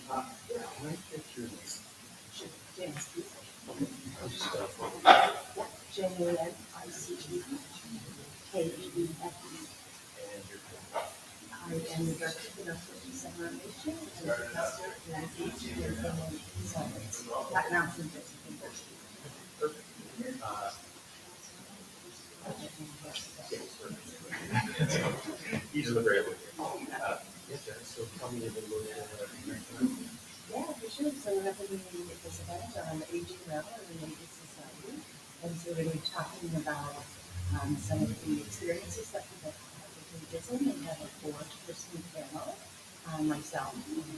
Can I get your James, spell JANICE KEEF. and your I am the director of the Dissemination and professor in teaching and science at Mountain Vista University. perfect. These are the very good. Yes, Jen, so tell me a little bit Yeah, for sure. So we're having this event on aging well in the Aging Society. And so we're going to be talking about some of the experiences that people have with ageism and have a four-person panel. Myself,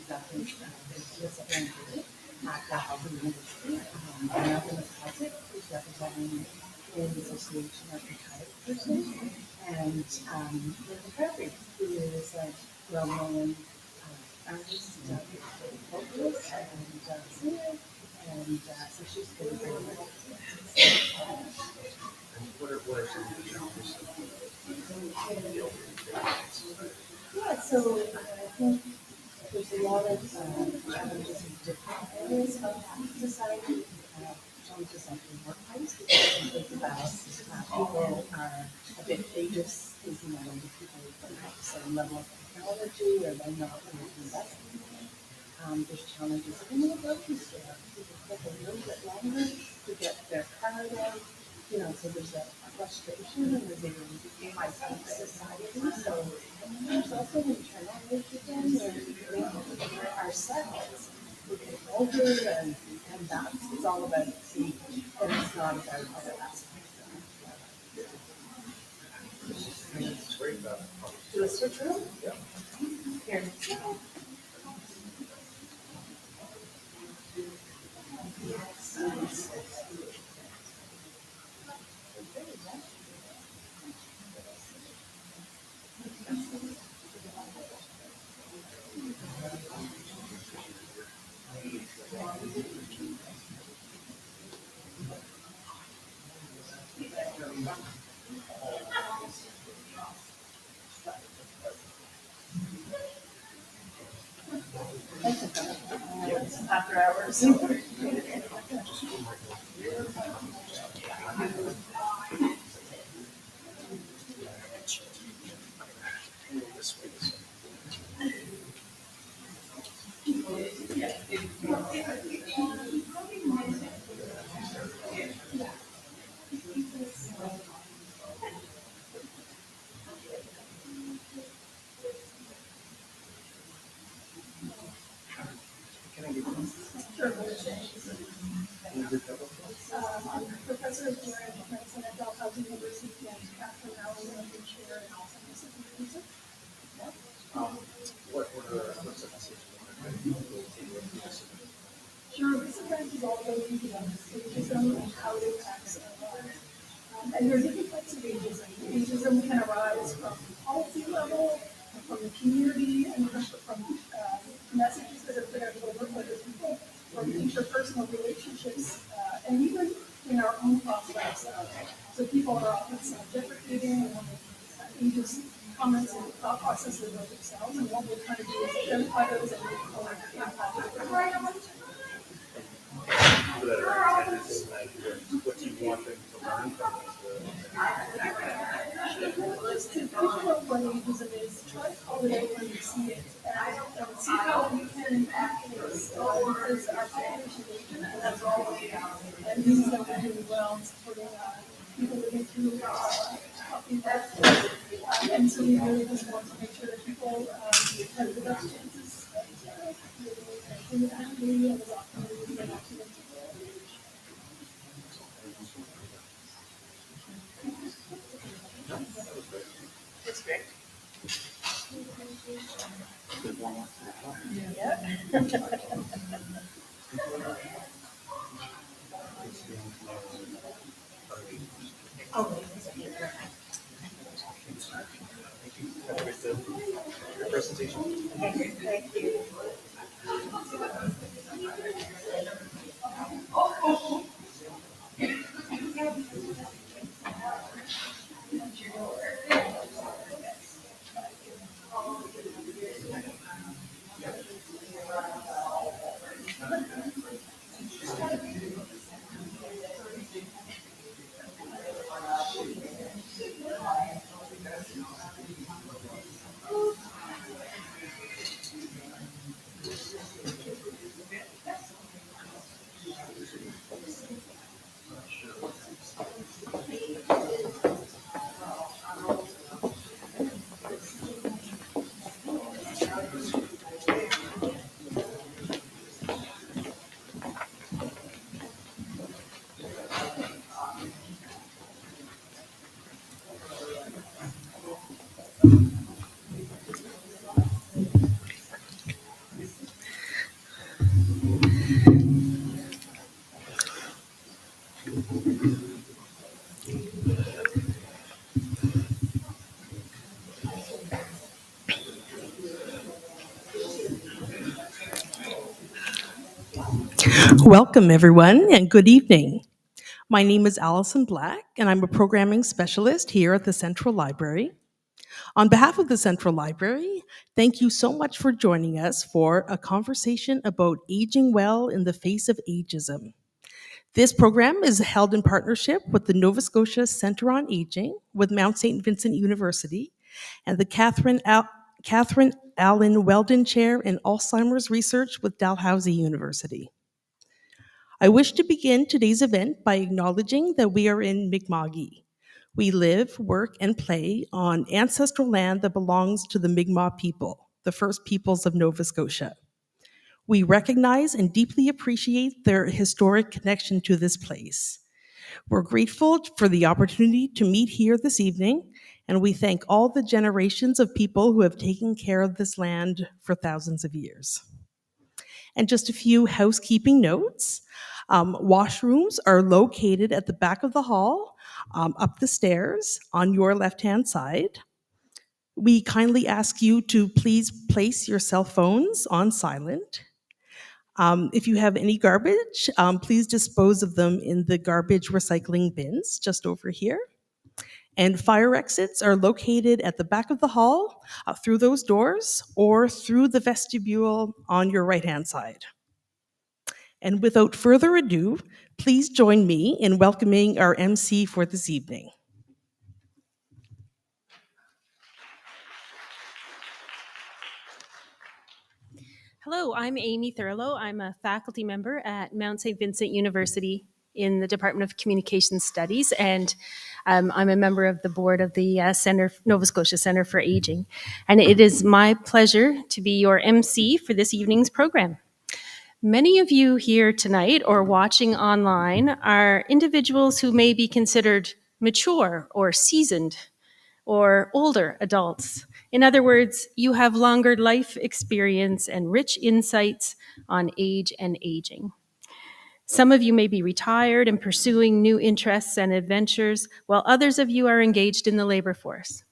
Dr. Melissa Andrew at Alzheimer University, Another Mcculloch, who's representing the Association of Retired Persons, and Kathryn, who is a well-known artist, vocalist, and singer, and so she's going to bring her. what are some of the challenges Yeah, so I think there's a lot of challenges in different areas of society. Challenges like the workplace, because you think about people are a bit ageist, thinking that older people don't have the same level of technology or they're not going to invest in it. There's challenges in the grocery store. People take a little bit longer to get their card out. So there's a frustration and there's a divisive society. So there's also internal racism where we ourselves we get older and that's all about age, and it's not about other aspects of life. It's great about Do a switch room? Yeah. Here. After hours. I'm professor of generic medicine at Halifax University and Kathryn chair in Alzheimer's disease. What's the message? Sure, this event is all about ageism and how it impacts our lives. And there are different types of ageism. Ageism can arise from policy level, from the community, and from messages that are put out over other people, from interpersonal relationships, and even in our own thoughts about ourselves. So people are often self-deprecating and ageist comments and thought processes about themselves, and what we're trying to do is identify those and make collective impact. People that are attending what do you want them to learn from Just to think about what ageism is, try to call it out when you see it, and see how we can impact this, because our population is aging, and that's all we have. And this is what we're doing well, supporting people living through tough events. And so we really just want to make sure that people have the best chances of living independently and as often as they have to. It's great. your presentation? Thank you. Welcome, everyone, and good evening. My name is Allison Black, and I'm a programming specialist here at the Central Library. On behalf of the Central Library, thank you so much for joining us for a conversation about aging well in the face of ageism. This program is held in partnership with the Nova Scotia Centre on Aging, with Mount St. Vincent University, and the Kathryn Allen Weldon Chair in Alzheimer's Research with Dalhousie University. I wish to begin today's event by acknowledging that we are in Mi'kma'ki. We live, work, and play on ancestral land that belongs to the Mi'kmaq people, the first peoples of Nova Scotia. We recognize and deeply appreciate their historic connection to this place. We're grateful for the opportunity to meet here this evening, and we thank all the generations of people who have taken care of this land for thousands of years. And just a few housekeeping notes. Washrooms are located at the back of the hall, up the stairs on your left-hand side. We kindly ask you to please place your cell phones on silent. If you have any garbage, please dispose of them in the garbage recycling bins just over here. And fire exits are located at the back of the hall, through those doors, or through the vestibule on your right-hand side. And without further ado, please join me in welcoming our MC for this evening. Hello, I'm Amy Thurlow. I'm a faculty member at Mount St. Vincent University in the Department of Communication Studies, and I'm a member of the board of the Nova Scotia Centre for Aging. And it is my pleasure to be your MC for this evening's program. Many of you here tonight or watching online are individuals who may be considered mature or seasoned or older adults. In other words, you have longer life experience and rich insights on age and aging. Some of you may be retired and pursuing new interests and adventures, while others of you are engaged in the labor force.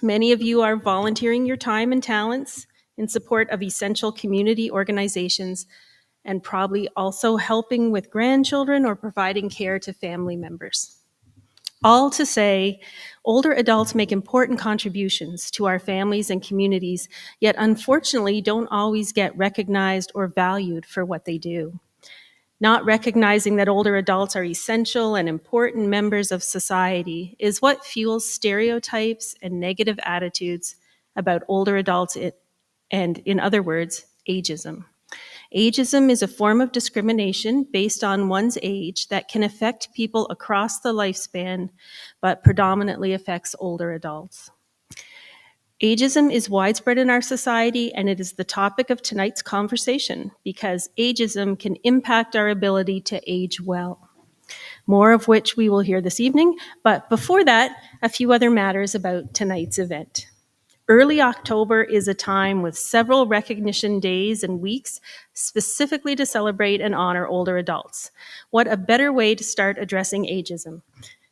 Many of you are volunteering your time and talents in support of essential community organizations, and probably also helping with grandchildren or providing care to family members. All to say, older adults make important contributions to our families and communities, yet unfortunately don't always get recognized or valued for what they do. Not recognizing that older adults are essential and important members of society is what fuels stereotypes and negative attitudes about older adults and, in other words, ageism. Ageism is a form of discrimination based on one's age that can affect people across the lifespan, but predominantly affects older adults. Ageism is widespread in our society, and it is the topic of tonight's conversation because ageism can impact our ability to age well. More of which we will hear this evening, but before that, a few other matters about tonight's event. Early October is a time with several recognition days and weeks specifically to celebrate and honor older adults. What a better way to start addressing ageism.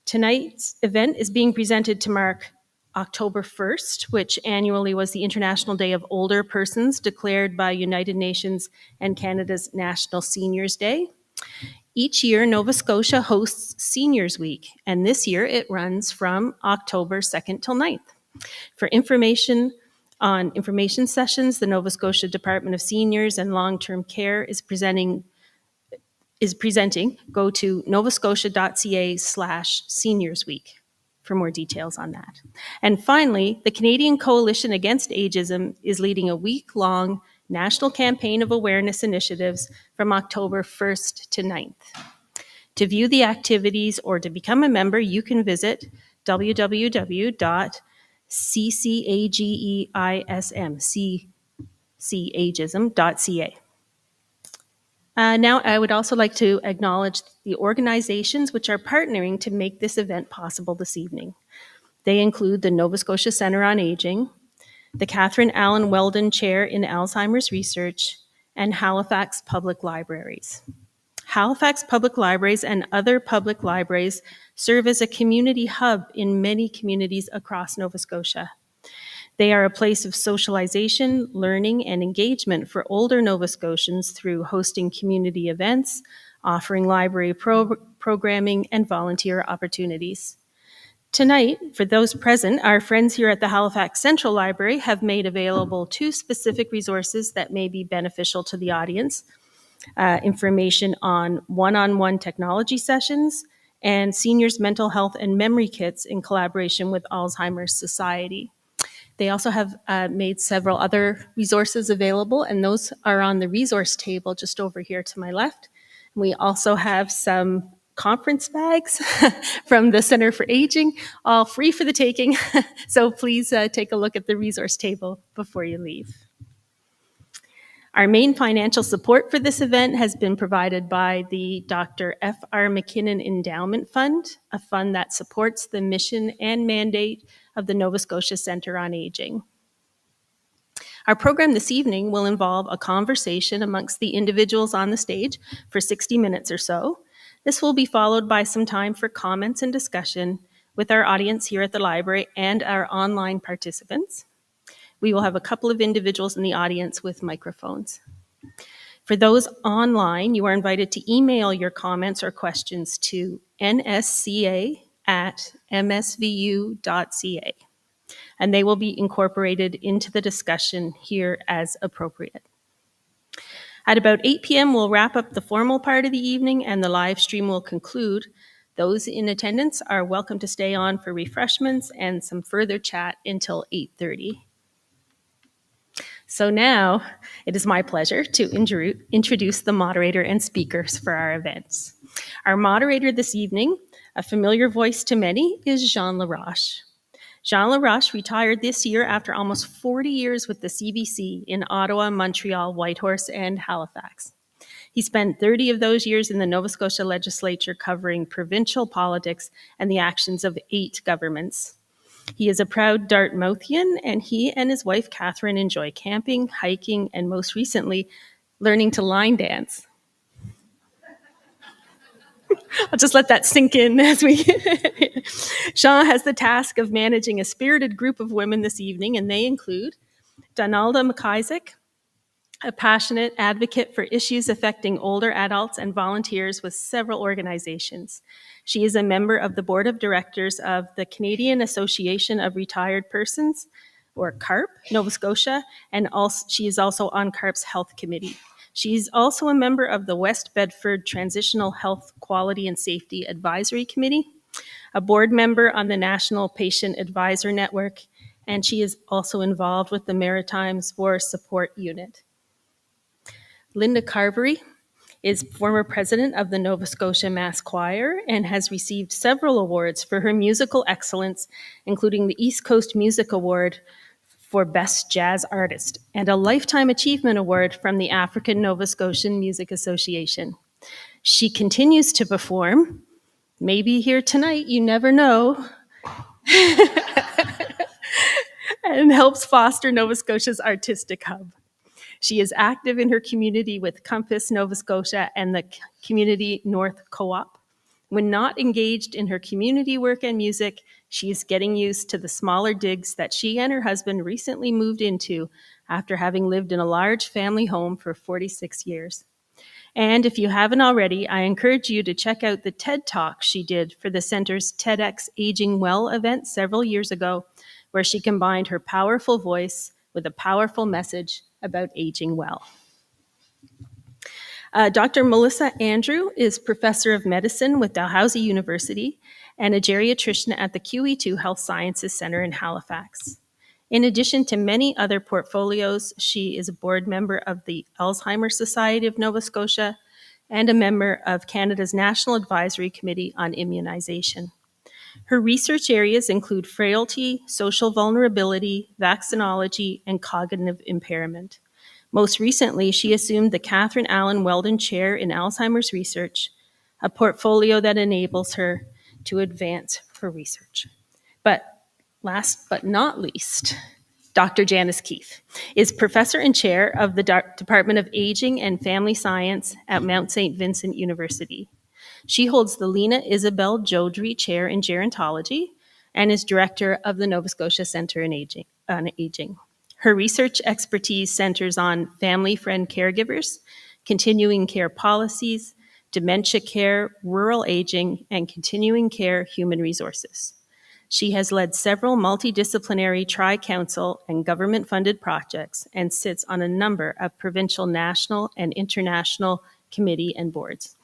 Tonight's event is being presented to mark October 1st, which annually was the International Day of Older Persons declared by United Nations and Canada's National Seniors Day. Each year, Nova Scotia hosts Seniors Week, and this year it runs from October 2nd till 9th. For information on information sessions, the Nova Scotia Department of Seniors and Long-Term Care is presenting, go to novascotia.ca/seniorsweek for more details on that. And finally, the Canadian Coalition Against Ageism is leading a week-long national campaign of awareness initiatives from October 1st to 9th. To view the activities or to become a member, you can visit www.ccageism, faceofageism.ca. Now, I would also like to acknowledge the organizations which are partnering to make this event possible this evening. They include the Nova Scotia Centre on Aging, the Kathryn Allen Weldon Chair in Alzheimer's Research, and Halifax Public Libraries. Halifax Public Libraries and other public libraries serve as a community hub in many communities across Nova Scotia. They are a place of socialization, learning, and engagement for older Nova Scotians through hosting community events, offering library programming, and volunteer opportunities. Tonight, for those present, our friends here at the Halifax Central Library have made available 2 specific resources that may be beneficial to the audience. Information on one-on-one technology sessions and seniors' mental health and memory kits in collaboration with Alzheimer's Society. They also have made several other resources available, and those are on the resource table just over here to my left. We also have some conference bags from the Center for Aging, all free for the taking. So please take a look at the resource table before you leave. Our main financial support for this event has been provided by the Dr. F.R. McKinnon Endowment Fund, a fund that supports the mission and mandate of the Nova Scotia Centre on Aging. Our program this evening will involve a conversation amongst the individuals on the stage for 60 minutes or so. This will be followed by some time for comments and discussion with our audience here at the library and our online participants. We will have a couple of individuals in the audience with microphones. For those online, you are invited to email your comments or questions to nsca@msvu.ca, and they will be incorporated into the discussion here as appropriate. At about 8 p.m., we'll wrap up the formal part of the evening and the live stream will conclude. Those in attendance are welcome to stay on for refreshments and some further chat until 8:30. So now it is my pleasure to introduce the moderator and speakers for our events. Our moderator this evening, a familiar voice to many, is Jean Laroche. Jean Laroche retired this year after almost 40 years with the CBC in Ottawa, Montreal, Whitehorse, and Halifax. He spent 30 of those years in the Nova Scotia legislature covering provincial politics and the actions of 8 governments. He is a proud Dartmouthian, and he and his wife, Kathryn, enjoy camping, hiking, and most recently, learning to line dance. I'll just let that sink in as we... Jean has the task of managing a spirited group of women this evening, and they include Donalda McIsaac, a passionate advocate for issues affecting older adults and volunteers with several organizations. She is a member of the board of directors of the Canadian Association of Retired Persons, or CARP, Nova Scotia, and she is also on CARP's Health Committee. She's also a member of the West Bedford Transitional Health Quality and Safety Advisory Committee, a board member on the National Patient Advisor Network, and she is also involved with the Maritimes War Support Unit. Linda Carvery is former president of the Nova Scotia Mass Choir and has received several awards for her musical excellence, including the East Coast Music Award for Best Jazz Artist and a Lifetime Achievement Award from the African Nova Scotian Music Association. She continues to perform, maybe here tonight, you never know, and helps foster Nova Scotia's artistic hub. She is active in her community with Compass Nova Scotia and the Community North Co-op. When not engaged in her community work and music, she is getting used to the smaller digs that she and her husband recently moved into after having lived in a large family home for 46 years. And if you haven't already, I encourage you to check out the TED Talk she did for the Center's TEDx Aging Well event several years ago, where she combined her powerful voice with a powerful message about aging well. Dr. Melissa Andrew is professor of medicine with Dalhousie University and a geriatrician at the QE2 Health Sciences Center in Halifax. In addition to many other portfolios, she is a board member of the Alzheimer Society of Nova Scotia and a member of Canada's National Advisory Committee on Immunization. Her research areas include frailty, social vulnerability, vaccinology, and cognitive impairment. Most recently, she assumed the Kathryn Weldon Chair in Alzheimer's Research, a portfolio that enables her to advance her research. But last but not least, Dr. Janice Keith is professor and chair of the Department of Aging and Family Science at Mount St. Vincent University. She holds the Lena Isabel Jodrey Chair in Gerontology and is director of the Nova Scotia Centre on Aging. Her research expertise centers on family-friend caregivers, continuing care policies, dementia care, rural aging, and continuing care human resources. She has led several multidisciplinary tri-council and government-funded projects and sits on a number of provincial, national, and international committee and boards.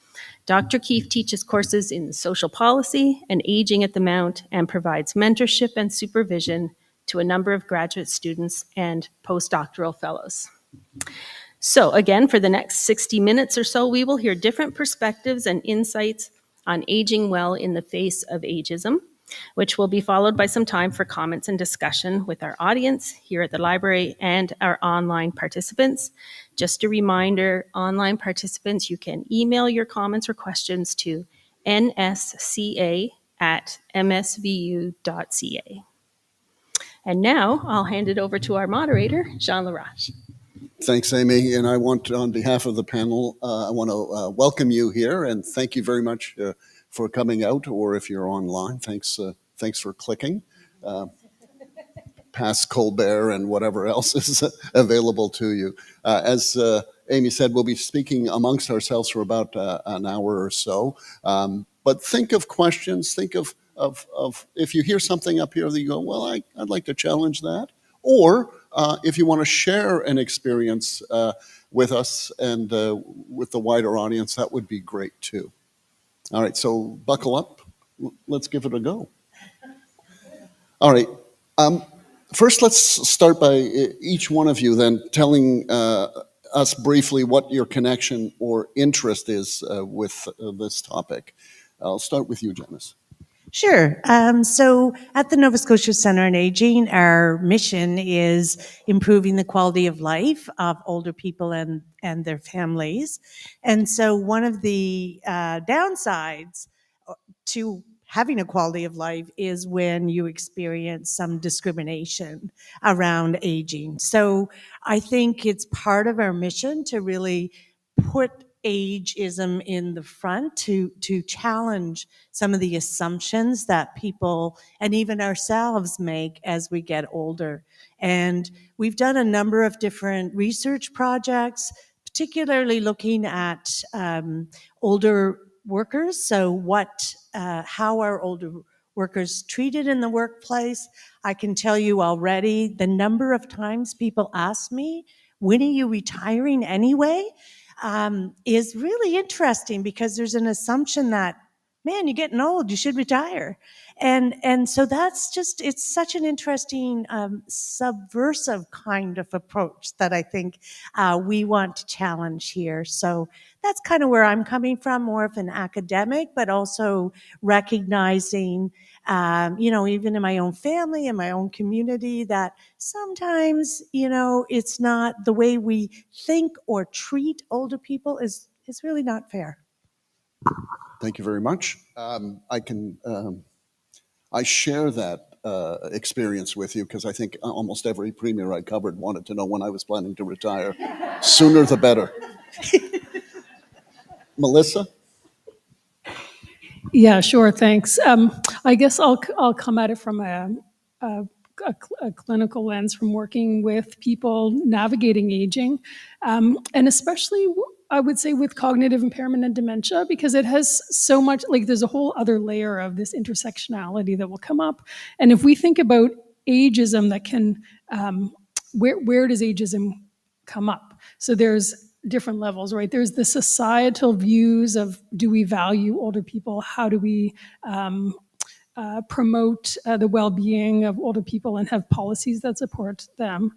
Dr. Keefe teaches courses in social policy and aging at the Mount and provides mentorship and supervision to a number of graduate students and postdoctoral fellows. So again, for the next 60 minutes or so, we will hear different perspectives and insights on aging well in the face of ageism, which will be followed by some time for comments and discussion with our audience here at the library and our online participants. Just a reminder, online participants, you can email your comments or questions to nsca@msvu.ca. And now I'll hand it over to our moderator, Jean Larache. Thanks, Amy. And I want, on behalf of the panel, I want to welcome you here and thank you very much for coming out, or if you're online, thanks for clicking. Past Colbert and whatever else is available to you. As Amy said, we'll be speaking amongst ourselves for about an hour or so. But think of questions, think of if you hear something up here that you go, well, I'd like to challenge that. Or if you want to share an experience with us and with the wider audience, that would be great too. All right, so buckle up. Let's give it a go. All right. First, let's start by each one of you then telling us briefly what your connection or interest is with this topic. I'll start with you, Janice. Sure. So at the Nova Scotia Centre on Aging, our mission is improving the quality of life of older people and their families. And so one of the downsides to having a quality of life is when you experience some discrimination around aging. So I think it's part of our mission to really put ageism in the front, to challenge some of the assumptions that people and even ourselves make as we get older. And we've done a number of different research projects, particularly looking at older workers. So how are older workers treated in the workplace? I can tell you already, the number of times people ask me, when are you retiring anyway? Is really interesting, because there's an assumption that, man, you're getting old, you should retire. And so that's just, it's such an interesting subversive kind of approach that I think we want to challenge here. So that's kind of where I'm coming from, more of an academic, but also recognizing, even in my own family, in my own community, that sometimes, it's not the way we think or treat older people is really not fair. Thank you very much. I share that experience with you because I think almost every premier I covered wanted to know when I was planning to retire. Sooner the better. Melissa? Yeah, sure, thanks. I guess I'll come at it from a clinical lens, from working with people navigating aging, and especially I would say with cognitive impairment and dementia, because it has so much, there's a whole other layer of this intersectionality that will come up. And if we think about ageism, that can, where does ageism come up? So there's different levels, right? There's the societal views of, do we value older people? How do we promote the well-being of older people and have policies that support them?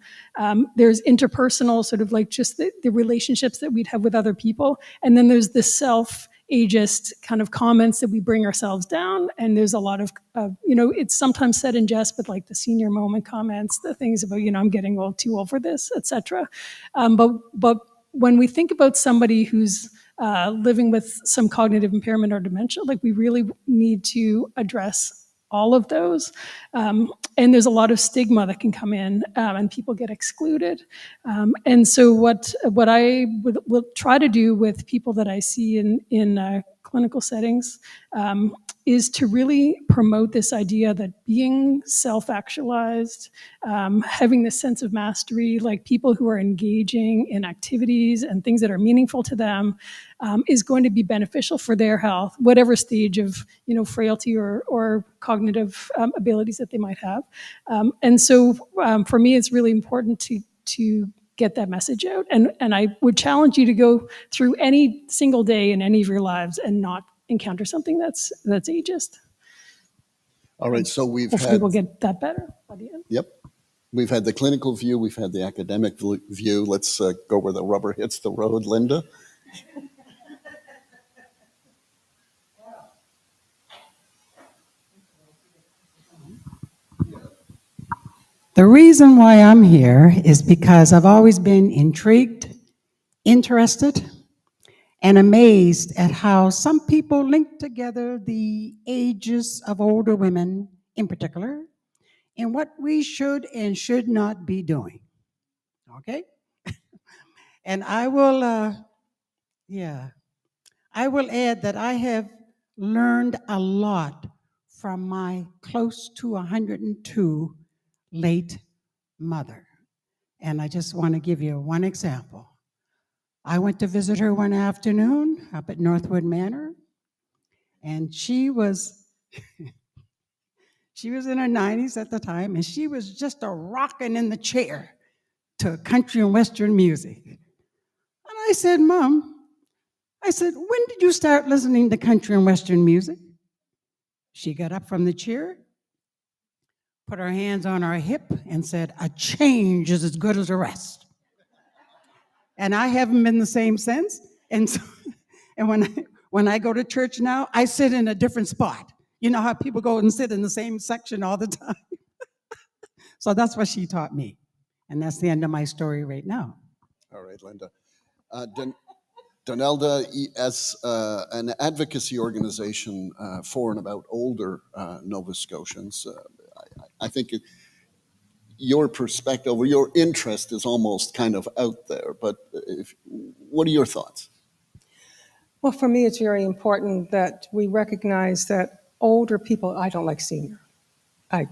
There's interpersonal, sort of just the relationships that we'd have with other people. And then there's the self ageist kind of comments that we bring ourselves down. And there's a lot of, it's sometimes said in jest, but like the senior moment comments, the things about, I'm getting too old for this, etc. But when we think about somebody who's living with some cognitive impairment or dementia, like we really need to address all of those. And there's a lot of stigma that can come in, and people get excluded. And so what I will try to do with people that I see in clinical settings is to really promote this idea that being self-actualized, having this sense of mastery, like people who are engaging in activities and things that are meaningful to them, is going to be beneficial for their health, whatever stage of frailty or cognitive abilities that they might have. And so for me, it's really important to get that message out. And I would challenge you to go through any single day in any of your lives and not encounter something that's ageist. All right, so Hopefully we'll get that better by the end. Yep. We've had the clinical view, we've had the academic view. Let's go where the rubber hits the road, Linda. The reason why I'm here is because I've always been intrigued, interested, and amazed at how some people link together the ages of older women in particular and what we should and should not be doing. Okay? And I will add that I have learned a lot from my close to 102 late mother. And I just want to give you one example. I went to visit her one afternoon up at Northwood Manor, and she was in her 90s at the time, and she was just a rocking in the chair to country and western music. And I said, Mom, when did you start listening to country and western music? She got up from the chair, put her hands on her hip, and said, a change is as good as a rest. And I haven't been the same since. And so, and when I go to church now, I sit in a different spot. You know how people go and sit in the same section all the time? So that's what she taught me. And that's the end of my story right now. All right, Linda. Donelda, as an advocacy organization for and about older Nova Scotians, I think your perspective or your interest is almost kind of out there, but what are your thoughts? Well, for me, it's very important that we recognize that older people, I don't like senior. I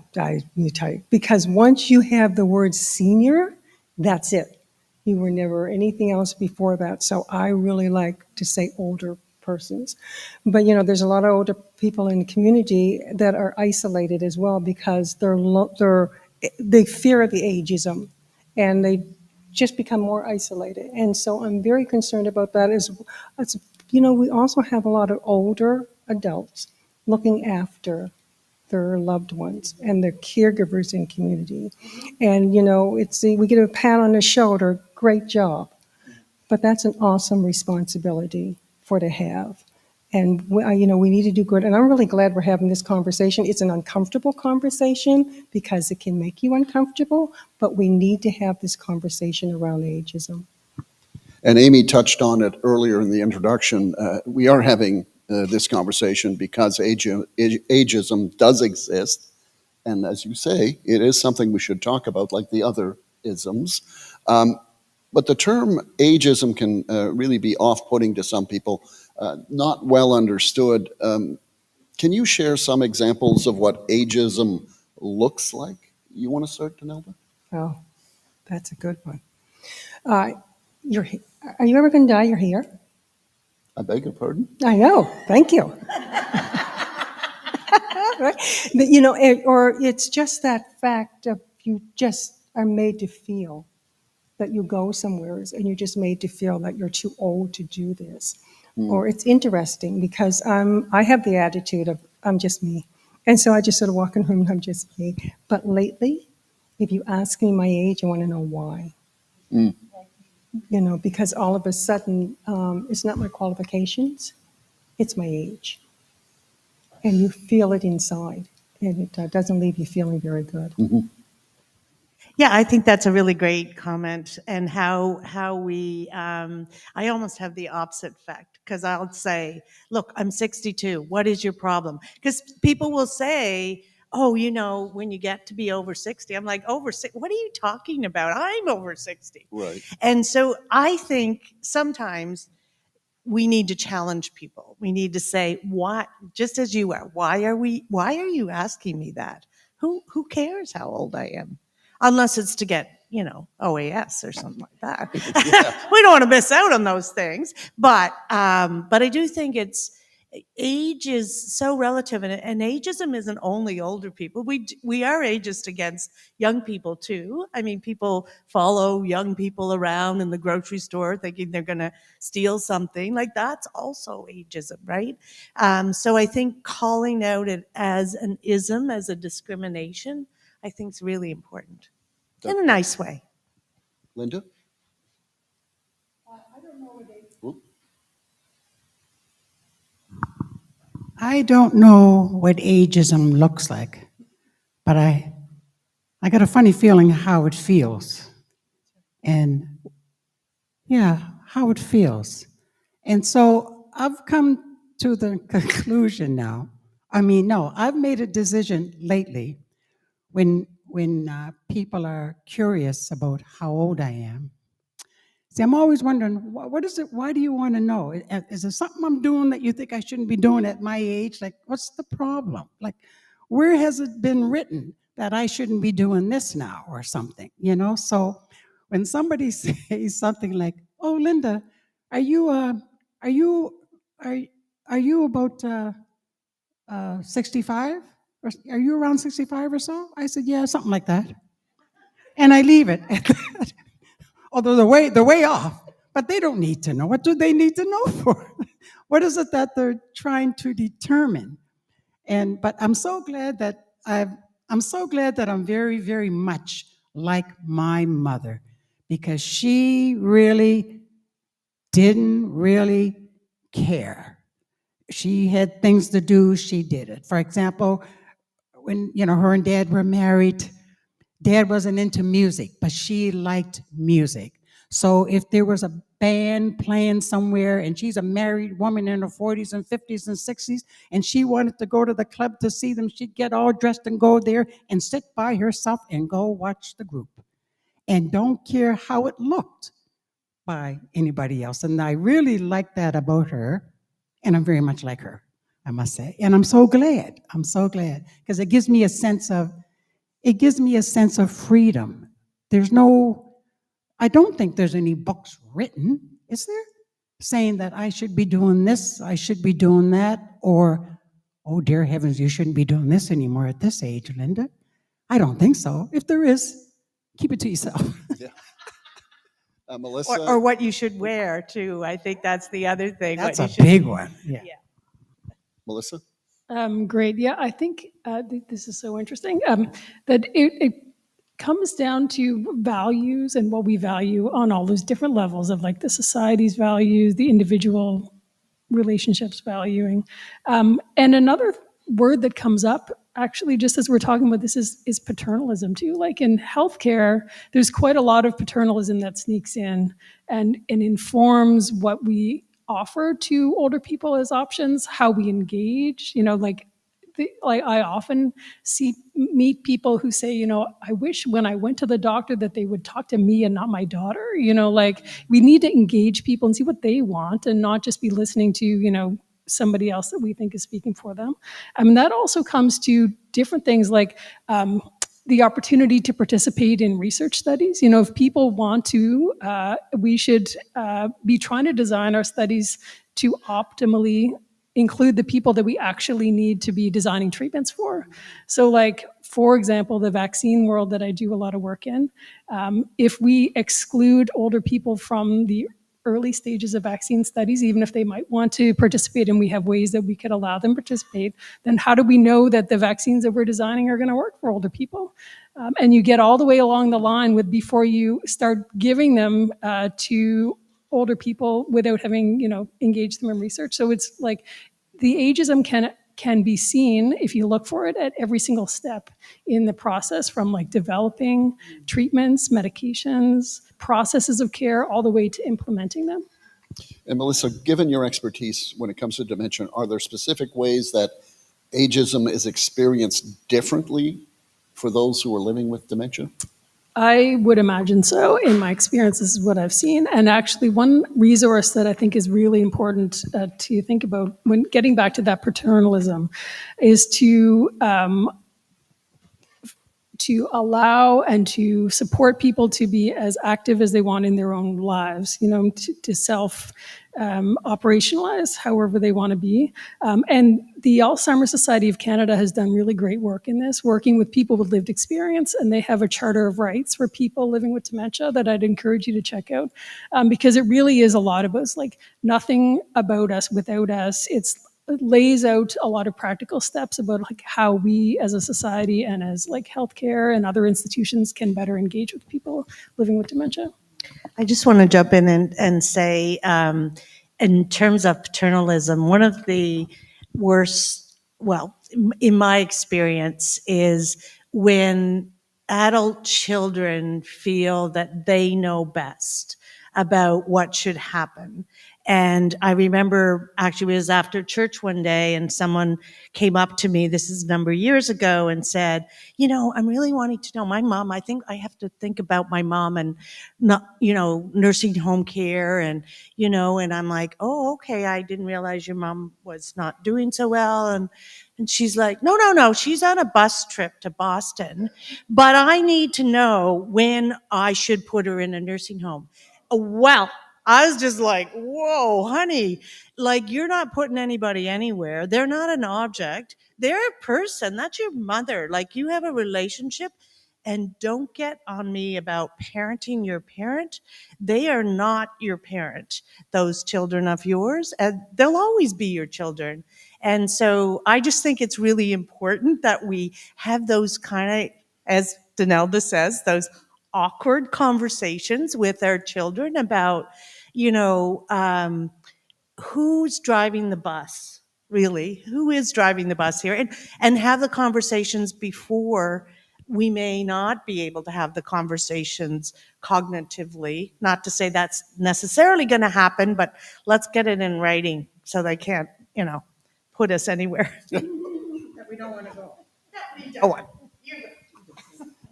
need to tell you, because once you have the word senior, that's it. You were never anything else before that. So I really like to say older persons. But, there's a lot of older people in the community that are isolated as well because they fear the ageism and they just become more isolated. And so I'm very concerned about that. We also have a lot of older adults looking after their loved ones and their caregivers in community. And, we get a pat on the shoulder, great job. But that's an awesome responsibility to have. And, we need to do good. And I'm really glad we're having this conversation. It's an uncomfortable conversation because it can make you uncomfortable, but we need to have this conversation around ageism. And Amy touched on it earlier in the introduction. We are having this conversation because ageism does exist. And as you say, it is something we should talk about like the other isms. But the term ageism can really be off-putting to some people, not well understood. Can you share some examples of what ageism looks like? You want to start, Donelda? Oh, that's a good one. Are you ever going to dye your hair? I beg your pardon? I know. Thank you. Right? But, or it's just that fact of you just are made to feel that you go somewhere and you're just made to feel that you're too old to do this. Or it's interesting because I have the attitude of I'm just me. And so I just sort of walk in the room and I'm just me. But lately, if you ask me my age, I want to know why. Because all of a sudden, it's not my qualifications. it's my age. And you feel it inside, and it doesn't leave you feeling very good. Yeah, I think that's a really great comment, and how we. I almost have the opposite effect because I'll say, "Look, I'm 62. What is your problem?" Because people will say, "Oh, when you get to be over 60," I'm like, "Over 60? What are you talking about? I'm over 60." Right. And so I think sometimes we need to challenge people. We need to say, "Why?" Just as you are. Why are you asking me that? Who cares how old I am? Unless it's to get, OAS or something like that. We don't want to miss out on those things. But I do think age is so relative, and ageism isn't only older people. We are ageist against young people too. I mean, people follow young people around in the grocery store thinking they're going to steal something. Like, that's also ageism, right? So I think calling out it as an ism, as a discrimination, I think is really important in a nice way. Linda? I don't know what ageism looks like, but I got a funny feeling how it feels. And yeah, how it feels. And so I've come to the conclusion now. No, I've made a decision lately when people are curious about how old I am. See, I'm always wondering, what is it? Why do you want to know? Is there something I'm doing that you think I shouldn't be doing at my age? Like, what's the problem? Like, where has it been written that I shouldn't be doing this now or something? So when somebody says something like, "Oh, Linda, are you are you are you about 65? Or are you around 65 or so?" I said, "Yeah, something like that," and I leave it at that. Although they're way off, but they don't need to know. What do they need to know for? What is it that they're trying to determine? But I'm so glad that I'm very, very much like my mother, because she really didn't really care. She had things to do, she did it. For example, when her and Dad were married, Dad wasn't into music, but she liked music. So if there was a band playing somewhere, and she's a married woman in her 40s and 50s and 60s, and she wanted to go to the club to see them, she'd get all dressed and go there and sit by herself and go watch the group, and don't care how it looked by anybody else. And I really like that about her, and I'm very much like her, I must say. And I'm so glad, because it gives me a sense of freedom. I don't think there's any books written, is there, saying that I should be doing this, I should be doing that, or, "Oh, dear heavens, you shouldn't be doing this anymore at this age, Linda." I don't think so. If there is, keep it to yourself. Yeah. Melissa? Or what you should wear too. I think that's the other thing. That's what a you should, big one. Yeah. Melissa? Great. Yeah, I think this is so interesting that it comes down to values and what we value on all those different levels of like the society's values, the individual relationships valuing. And another word that comes up actually just as we're talking about this is paternalism too. Like in healthcare, there's quite a lot of paternalism that sneaks in and informs what we offer to older people as options, how we engage, like I often meet people who say, I wish when I went to the doctor that they would talk to me and not my daughter. Like we need to engage people and see what they want and not just be listening to, somebody else that we think is speaking for them. I mean, that also comes to different things like the opportunity to participate in research studies. If people want to, we should be trying to design our studies to optimally include the people that we actually need to be designing treatments for. So like, for example, the vaccine world that I do a lot of work in, if we exclude older people from the early stages of vaccine studies, even if they might want to participate and we have ways that we could allow them to participate, then how do we know that the vaccines that we're designing are going to work for older people? And you get all the way along the line with before you start giving them to older people without having, engaged them in research. So it's like, the ageism can be seen if you look for it at every single step in the process, from like developing treatments, medications, processes of care, all the way to implementing them. And Melissa, given your expertise when it comes to dementia, are there specific ways that ageism is experienced differently for those who are living with dementia? I would imagine so. In my experience, this is what I've seen. And actually, one resource that I think is really important to think about when getting back to that paternalism is to allow and to support people to be as active as they want in their own lives, to self operationalize however they want to be. And the Alzheimer's Society of Canada has done really great work in this, working with people with lived experience, and they have a Charter of Rights for people living with dementia that I'd encourage you to check out, because it really is a lot of us, like nothing about us without us. It lays out a lot of practical steps about like how we as a society and as like healthcare and other institutions can better engage with people living with dementia. I just want to jump in and say, in terms of paternalism, one of the worst, well, in my experience, is when adult children feel that they know best about what should happen. And I remember actually it was after church one day and someone came up to me, this is a number of years ago, and said, I'm really wanting to know my mom. I think I have to think about my mom and not, nursing home care and I'm like, oh, okay. I didn't realize your mom was not doing so well. And she's like, no, she's on a bus trip to Boston, but I need to know when I should put her in a nursing home. Well, I was just like, whoa, honey, like you're not putting anybody anywhere. They're not an object. They're a person. That's your mother. Like you have a relationship. And don't get on me about parenting your parent. They are not your parent, those children of yours, and they'll always be your children. And so I just think it's really important that we have those kind of, as Donelda says, those awkward conversations with our children about, who's driving the bus, really? Who is driving the bus here? And have the conversations before. We may not be able to have the conversations cognitively. Not to say that's necessarily going to happen, but let's get it in writing so they can't, put us anywhere that we don't want to go.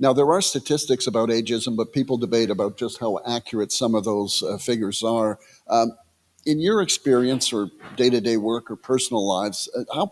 Now, there are statistics about ageism, but people debate about just how accurate some of those figures are. In your experience or day-to-day work or personal lives, how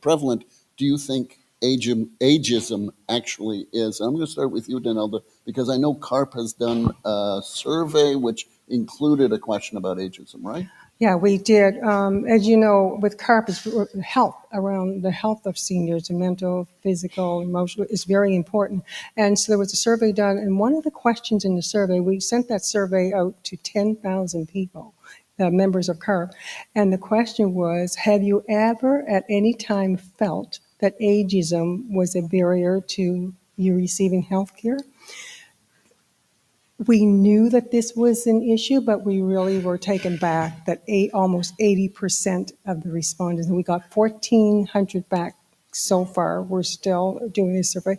prevalent do you think ageism actually is? I'm going to start with you, Donelda, because I know CARP has done a survey which included a question about ageism, right? Yeah, we did. As you know, with CARP, it's health, around the health of seniors, and mental, physical, emotional, is very important. And so there was a survey done, and one of the questions in the survey, we sent that survey out to 10,000 people, members of CARP. And the question was, have you ever at any time felt that ageism was a barrier to you receiving health care? We knew that this was an issue, but we really were taken back that almost 80% of the respondents, and we got 1,400 back so far, we're still doing this survey,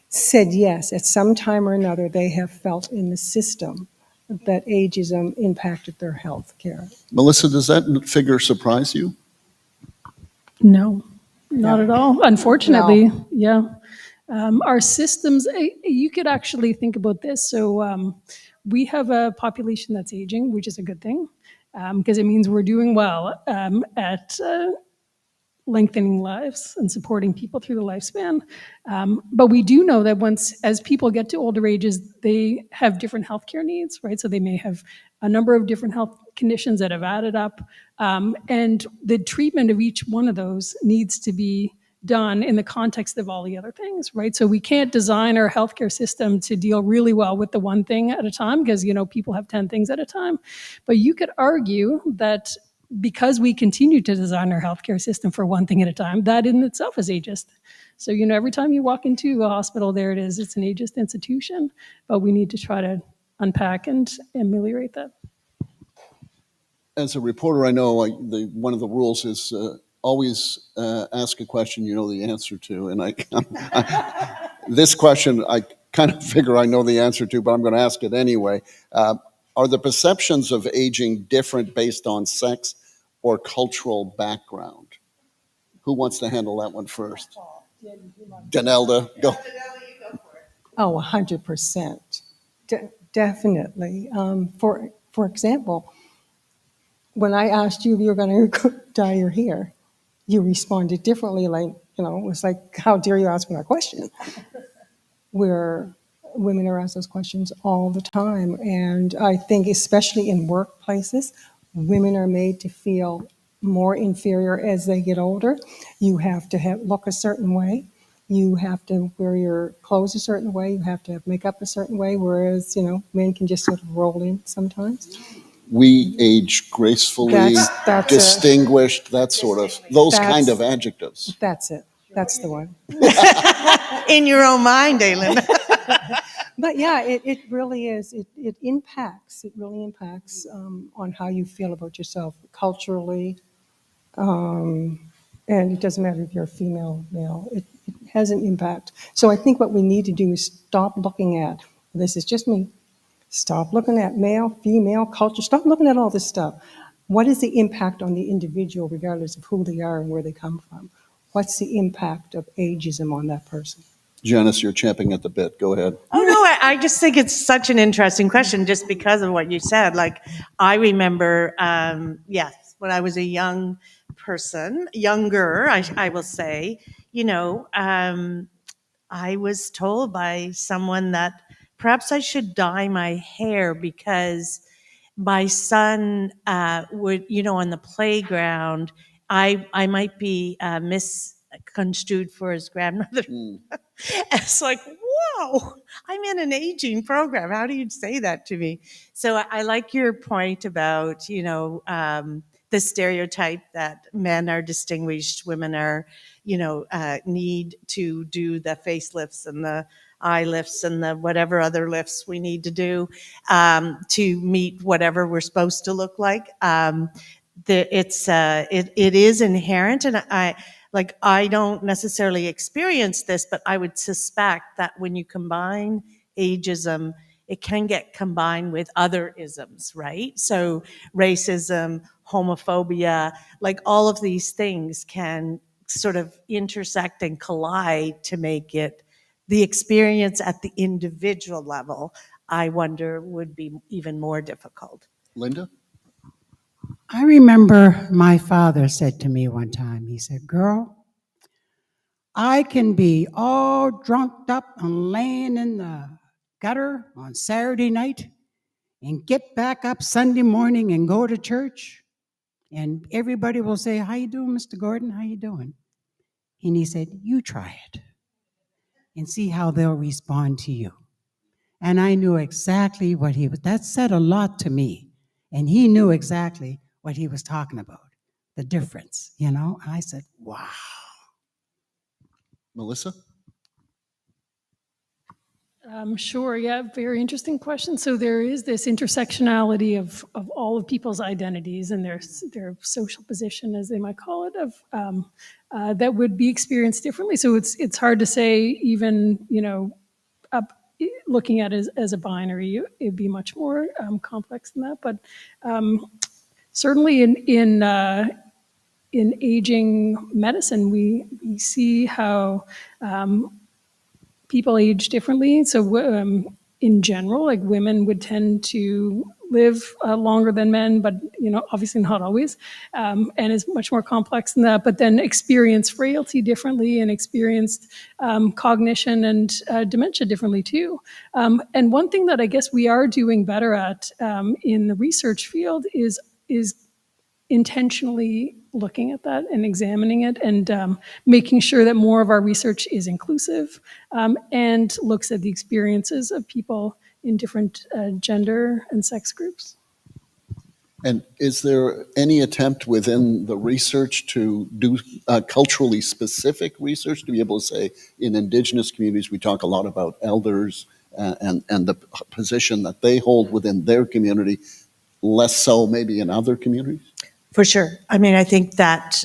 said yes, at some time or another, they have felt in the system that ageism impacted their health care. Melissa, does that figure surprise you? No, not at all. Unfortunately, No. yeah. Our systems, you could actually think about this. So we have a population that's aging, which is a good thing, because it means we're doing well at lengthening lives and supporting people through the lifespan. But we do know that as people get to older ages, they have different healthcare needs, right? So they may have a number of different health conditions that have added up. And the treatment of each one of those needs to be done in the context of all the other things, right? So we can't design our healthcare system to deal really well with the one thing at a time, because, people have 10 things at a time. But you could argue that because we continue to design our healthcare system for one thing at a time, that in itself is ageist. So, every time you walk into a hospital, there it is, it's an ageist institution, but we need to try to unpack and ameliorate that. As a reporter, I know one of the rules is always ask a question you know the answer to, and this question I kind of figure I know the answer to, but I'm going to ask it anyway. Are the perceptions of aging different based on sex or cultural background? Who wants to handle that one first? Danelda, go. Oh, 100%. Definitely. For example, when I asked you if you were going to dye your hair, you responded differently. Like, it was like, how dare you ask me that question? Where women are asked those questions all the time. And I think, especially in workplaces, women are made to feel more inferior as they get older. You have to look a certain way. You have to wear your clothes a certain way. You have to have makeup a certain way, whereas, men can just sort of roll in sometimes. We age gracefully, That's distinguished, that sort of, those kind of adjectives. That's it. That's the one. In your own mind, Aileen. But yeah, it really is. It impacts. It really impacts on how you feel about yourself culturally. And it doesn't matter if you're a female, male. It has an impact. So I think what we need to do is stop looking at, this is just me, stop looking at male, female, culture. Stop looking at all this stuff. What is the impact on the individual, regardless of who they are and where they come from? What's the impact of ageism on that person? Janice, you're champing at the bit. Go ahead. Oh, no, I just think it's such an interesting question just because of what you said. Like, I remember, yes, when I was a young person, younger, I will say, I was told by someone that perhaps I should dye my hair because my son would, on the playground, I might be misconstrued for his grandmother. It's like, whoa, I'm in an aging program. How do you say that to me? So I like your point about, the stereotype that men are distinguished, women are, need to do the facelifts and the eye lifts and the whatever other lifts we need to do to meet whatever we're supposed to look like. It is inherent, and I don't necessarily experience this, but I would suspect that when you combine ageism, it can get combined with other isms, right? So racism, homophobia, like all of these things can sort of intersect and collide to make it the experience at the individual level, I wonder, would be even more difficult. Linda? I remember my father said to me one time, he said, "Girl, I can be all drunked up and laying in the gutter on Saturday night and get back up Sunday morning and go to church. And everybody will say, 'How you doing, Mr. Gordon? How you doing?' And he said, 'You try it and see how they'll respond to you.' And I knew exactly what he was. That said a lot to me. And he knew exactly what he was talking about, the difference, And I said, wow. Melissa? Sure, yeah, very interesting question. So there is this intersectionality of all of people's identities and their social position, as they might call it, of that would be experienced differently. So it's hard to say, even looking at it as a binary, it'd be much more complex than that. But certainly in aging medicine, we see how people age differently. So in general, like women would tend to live longer than men, but obviously not always, and is much more complex than that. But then experience frailty differently and experience cognition and dementia differently too. And one thing that I guess we are doing better at in the research field is intentionally looking at that and examining it and making sure that more of our research is inclusive and looks at the experiences of people in different gender and sex groups. And is there any attempt within the research to do culturally specific research, to be able to say in Indigenous communities, we talk a lot about elders and the position that they hold within their community, less so maybe in other communities? For sure. I mean, I think that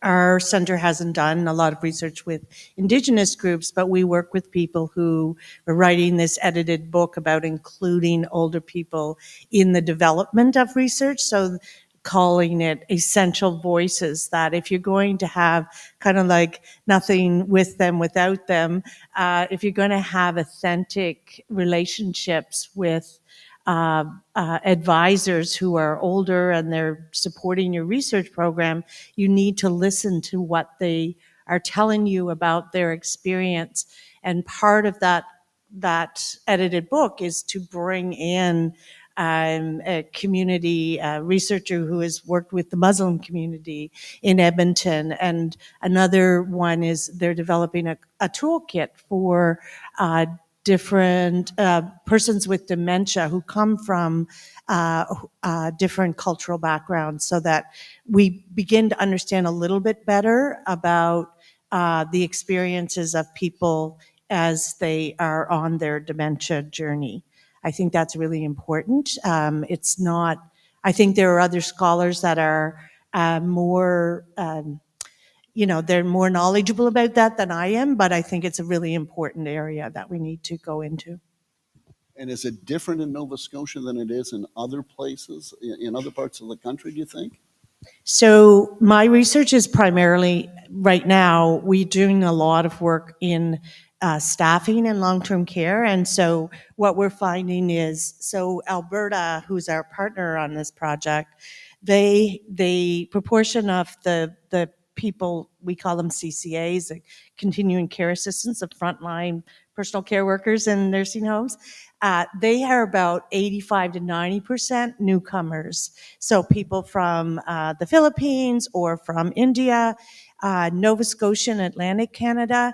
our center hasn't done a lot of research with Indigenous groups, but we work with people who are writing this edited book about including older people in the development of research. So calling it essential voices, that if you're going to have kind of like nothing with them without them, if you're going to have authentic relationships with advisors who are older and they're supporting your research program, you need to listen to what they are telling you about their experience. And part of that edited book is to bring in a community researcher who has worked with the Muslim community in Edmonton. And another one is they're developing a toolkit for different persons with dementia who come from different cultural backgrounds, so that we begin to understand a little bit better about the experiences of people as they are on their dementia journey. I think that's really important. It's not, I think there are other scholars that are more, they're more knowledgeable about that than I am, but I think it's a really important area that we need to go into. And is it different in Nova Scotia than it is in other places, in other parts of the country, do you think? So my research is primarily, right now, we're doing a lot of work in staffing and long-term care. And so what we're finding is, so Alberta, who's our partner on this project, the proportion of the people, we call them CCAs, continuing care assistants, of frontline personal care workers in nursing homes, they are about 85 to 90% newcomers. So people from the Philippines or from India, Nova Scotia and Atlantic Canada.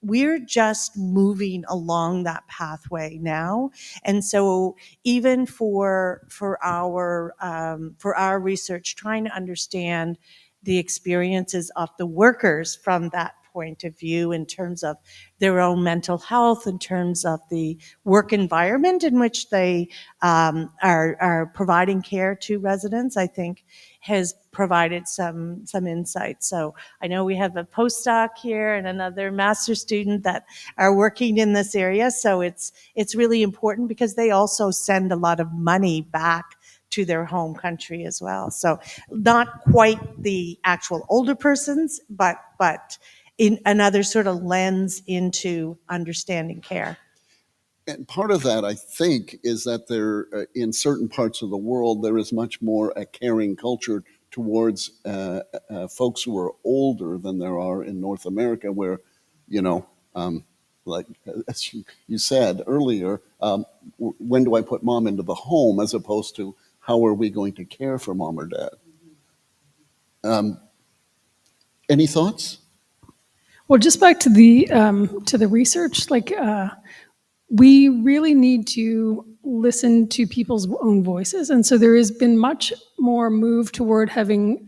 We're just moving along that pathway now. And so even for our research, trying to understand the experiences of the workers from that point of view, in terms of their own mental health, in terms of the work environment in which they are providing care to residents, I think has provided some insight. So I know we have a postdoc here and another master's student that are working in this area. So it's really important, because they also send a lot of money back to their home country as well. So not quite the actual older persons, but in another sort of lens into understanding care. And part of that, I think, is that there, in certain parts of the world, there is much more a caring culture towards folks who are older than there are in North America, where, like as you said earlier, when do I put mom into the home, as opposed to how are we going to care for mom or dad? Any thoughts? Well, just back to the research, we really need to listen to people's own voices. And so there has been much more move toward having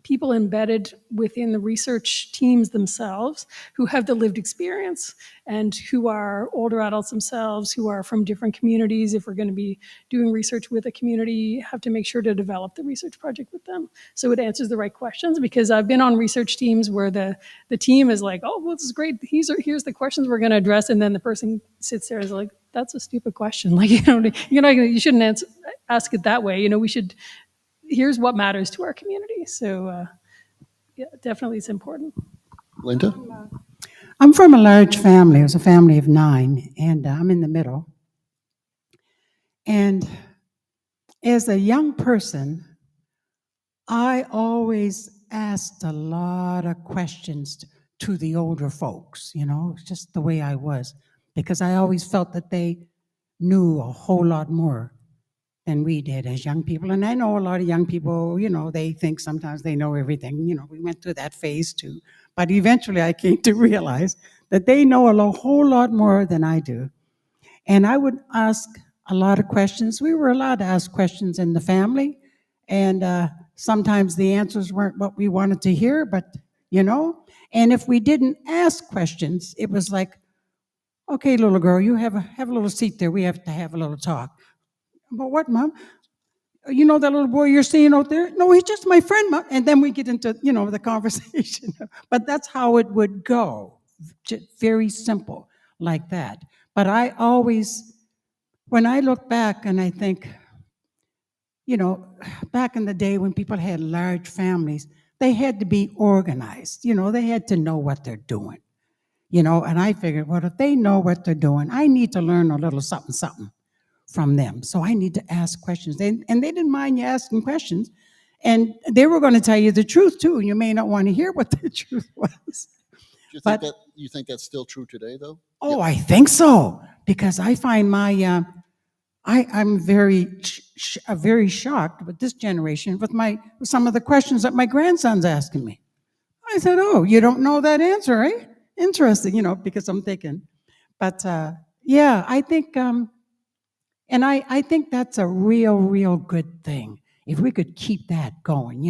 people embedded within the research teams themselves who have the lived experience and who are older adults themselves, who are from different communities. If we're going to be doing research with a community, have to make sure to develop the research project with them so it answers the right questions. Because I've been on research teams where the team is like, oh, well, this is great. Here's the questions we're going to address. And then the person sits there and is like, that's a stupid question. Like, you shouldn't ask it that way. Here's what matters to our community. So yeah, definitely it's important. Linda? I'm from a large family. It was a family of 9, and I'm in the middle. And as a young person, I always asked a lot of questions to the older folks, just the way I was, because I always felt that they knew a whole lot more than we did as young people. And I know a lot of young people, they think sometimes they know everything. We went through that phase too. But eventually I came to realize that they know a whole lot more than I do. And I would ask a lot of questions. We were allowed to ask questions in the family. And sometimes the answers weren't what we wanted to hear, but, And if we didn't ask questions, it was like, okay, little girl, you have a little seat there. We have to have a little talk. But what, Mom? you know that little boy you're seeing out there? No, he's just my friend. And then we get into, the conversation. But that's how it would go. Just very simple like that. But I always, when I look back and I think, back in the day when people had large families, they had to be organized. They had to know what they're doing. And I figured, well, if they know what they're doing, I need to learn a little something, something from them. So I need to ask questions. And they didn't mind you asking questions. And they were going to tell you the truth, too. You may not want to hear what the truth was. Do But- you think that's still true today, though? Oh, I think so. Because I find I'm very shocked with this generation with some of the questions that my grandson's asking me. I said, "Oh, you don't know that answer, eh? Interesting," because I'm thinking. But yeah, I think, and I think that's a real good thing. If we could keep that going,